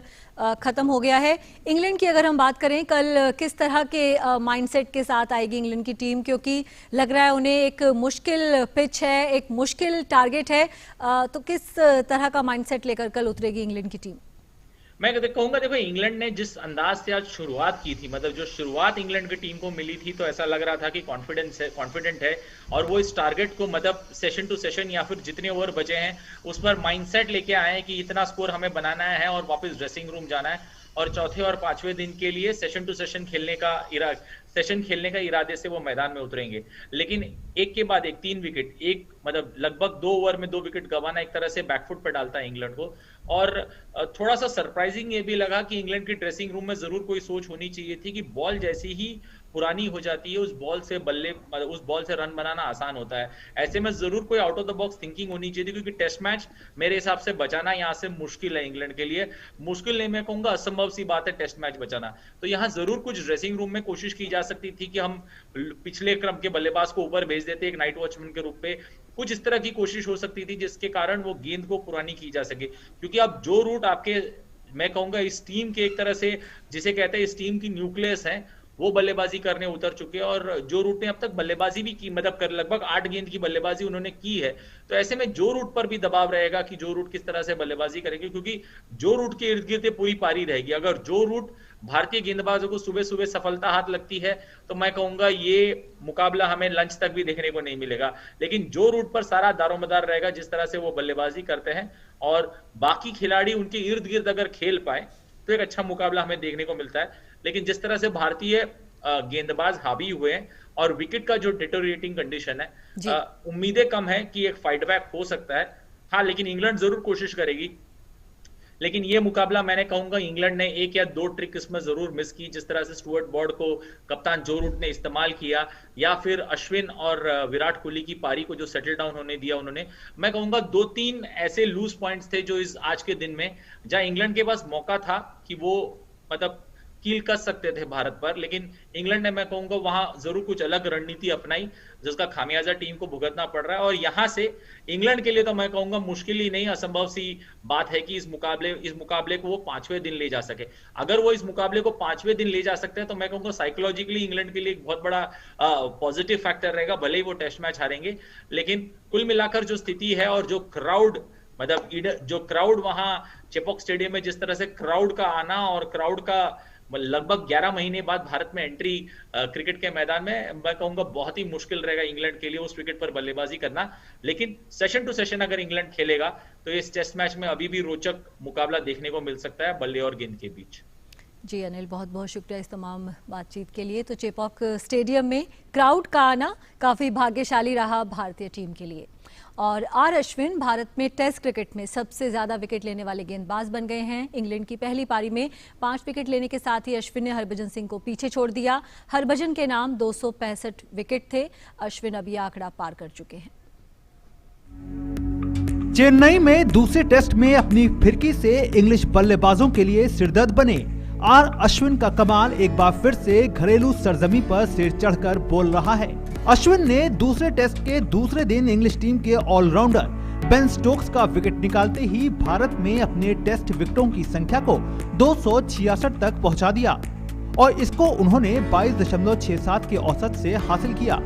ख़त्म हो गया है। इंग्लैंड की अगर हम बात करें, कल किस तरह के माइंडसेट के साथ आएगी इंग्लैंड की टीम, क्योंकि लग रहा है उन्हें एक मुश्किल पिच है, एक मुश्किल टारगेट है, तो किस तरह का माइंडसेट लेकर कल उतरेगी इंग्लैंड की टीम? मैं कहूंगा देखो, इंग्लैंड ने जिस अंदाज से आज शुरुआत की थी, मतलब जो शुरुआत इंग्लैंड की टीम को मिली थी, तो ऐसा लग रहा था कि कॉन्फिडेंट है और वो इस टारगेट को मतलब सेशन टू सेशन या फिर जितने ओवर बचे हैं उस पर माइंडसेट लेके आए हैं कि इतना स्कोर हमें बनाना है और वापस ड्रेसिंग रूम जाना है और चौथे और पांचवें दिन के लिए सेशन टू सेशन खेलने का इरादे से वो मैदान में उतरेंगे। लेकिन एक के बाद एक 3 विकेट, एक मतलब लगभग 2 ओवर में 2 विकेट गंवाना एक तरह से बैकफुट पे डालता है इंग्लैंड को। और थोड़ा सा सरप्राइजिंग ये भी लगा कि इंग्लैंड की ड्रेसिंग रूम में जरूर कोई सोच होनी चाहिए थी कि बॉल जैसी ही पुरानी हो जाती है उस बॉल से रन बनाना आसान होता है। ऐसे में जरूर कोई out of the box thinking होनी चाहिए थी, क्योंकि टेस्ट मैच मेरे हिसाब से बचाना यहाँ से मुश्किल है इंग्लैंड के लिए। मुश्किल नहीं, मैं कहूंगा असंभव सी बात है टेस्ट मैच बचाना। तो यहाँ जरूर कुछ ड्रेसिंग रूम में कोशिश की जा सकती थी कि हम पिछले क्रम के बल्लेबाज को ऊपर भेज देते एक नाइट वॉचमैन के रूप में। कुछ इस तरह की कोशिश हो सकती थी जिसके कारण वो गेंद को पुरानी की जा सके, क्योंकि अब जो रूट आपके, मैं कहूंगा इस टीम के एक तरह से जिसे कहते हैं इस टीम की न्यूक्लियस है, वो बल्लेबाजी करने उतर चुके हैं। और जो रूट ने अब तक बल्लेबाजी भी की, मतलब कर लगभग 8 गेंद की बल्लेबाजी उन्होंने की है। तो ऐसे में जो रूट पर भी दबाव रहेगा कि जो रूट किस तरह से बल्लेबाजी करेंगे, क्योंकि जो रूट के इर्द गिर्द पूरी पारी रहेगी। अगर जो रूट भारतीय गेंदबाजों को सुबह सुबह सफलता हाथ लगती है तो मैं कहूंगा ये मुकाबला हमें लंच तक भी देखने को नहीं मिलेगा। लेकिन जो रूट पर सारा दारोमदार रहेगा, जिस तरह से वो बल्लेबाजी करते हैं और बाकी खिलाड़ी उनके इर्द गिर्द अगर खेल पाए तो एक अच्छा मुकाबला हमें देखने को मिलता है। लेकिन जिस तरह से भारतीय गेंदबाज हावी हुए हैं और विकेट का जो डिटोरिएटिंग कंडीशन है, उम्मीदें कम है कि एक फाइट बैक हो सकता है। हाँ, लेकिन इंग्लैंड जरूर कोशिश करेगी। लेकिन ये मुकाबला मैंने कहूंगा इंग्लैंड ने 1 या 2 ट्रिक इसमें जरूर मिस की, जिस तरह से स्टुअर्ट बॉर्ड को कप्तान जो रूट ने इस्तेमाल किया, या फिर अश्विन और विराट कोहली की पारी को जो सेटल डाउन होने दिया उन्होंने। मैं कहूंगा 2-3 ऐसे लूज पॉइंट्स थे जो इस आज के दिन में, जहां इंग्लैंड के पास मौका था कि वो मतलब कील कस सकते थे भारत पर, लेकिन इंग्लैंड ने मैं कहूंगा वहां जरूर कुछ अलग रणनीति अपनाई जिसका खामियाजा टीम को भुगतना पड़ रहा है। और यहां से इंग्लैंड के लिए तो मैं कहूंगा मुश्किल ही नहीं, असंभव सी बात है कि इस मुकाबले को वो 5वें दिन ले जा सके। अगर वो इस मुकाबले को 5वें दिन ले जा सकते हैं तो मैं कहूंगा साइकोलॉजिकली इंग्लैंड के लिए एक बहुत बड़ा पॉजिटिव फैक्टर रहेगा, भले ही वो टेस्ट मैच हारेंगे। लेकिन कुल मिलाकर जो स्थिति है और जो क्राउड, मतलब जो क्राउड वहां चेपॉक स्टेडियम में जिस तरह से क्राउड का आना और क्राउड का लगभग 11 महीने बाद भारत में एंट्री क्रिकेट के मैदान में, मैं कहूंगा बहुत ही मुश्किल रहेगा इंग्लैंड के लिए उस विकेट पर बल्लेबाजी करना। लेकिन सेशन टू सेशन अगर इंग्लैंड खेलेगा तो इस टेस्ट मैच में अभी भी रोचक मुकाबला देखने को मिल सकता है बल्ले और गेंद के बीच। जी अनिल, बहुत बहुत शुक्रिया इस तमाम बातचीत के लिए। तो चेपॉक स्टेडियम में क्राउड का आना काफ़ी भाग्यशाली रहा भारतीय टीम के लिए। और आर अश्विन भारत में टेस्ट क्रिकेट में सबसे ज़्यादा विकेट लेने वाले गेंदबाज बन गए हैं। इंग्लैंड की पहली पारी में 5 विकेट लेने के साथ ही अश्विन ने हरभजन सिंह को पीछे छोड़ दिया। हरभजन के नाम 265 विकेट थे। अश्विन अब यह आंकड़ा पार कर चुके हैं। चेन्नई में दूसरे टेस्ट में अपनी फिरकी से इंग्लिश बल्लेबाजों के लिए सिरदर्द बने आर अश्विन का कमाल एक बार फिर से घरेलू सरजमी पर सिर चढ़कर बोल रहा है। अश्विन ने दूसरे टेस्ट के दूसरे दिन इंग्लिश टीम के ऑलराउंडर बेन स्टोक्स का विकेट निकालते ही भारत में अपने टेस्ट विकेटों की संख्या को 266 तक पहुंचा दिया और इसको उन्होंने 22.67 के औसत से हासिल किया।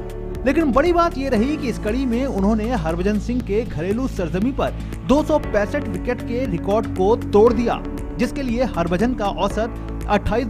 लेकिन बड़ी बात यह रही कि इस कड़ी में उन्होंने हरभजन सिंह के घरेलू सरजमी पर 265 विकेट के रिकॉर्ड को तोड़ दिया, जिसके लिए हरभजन का औसत 28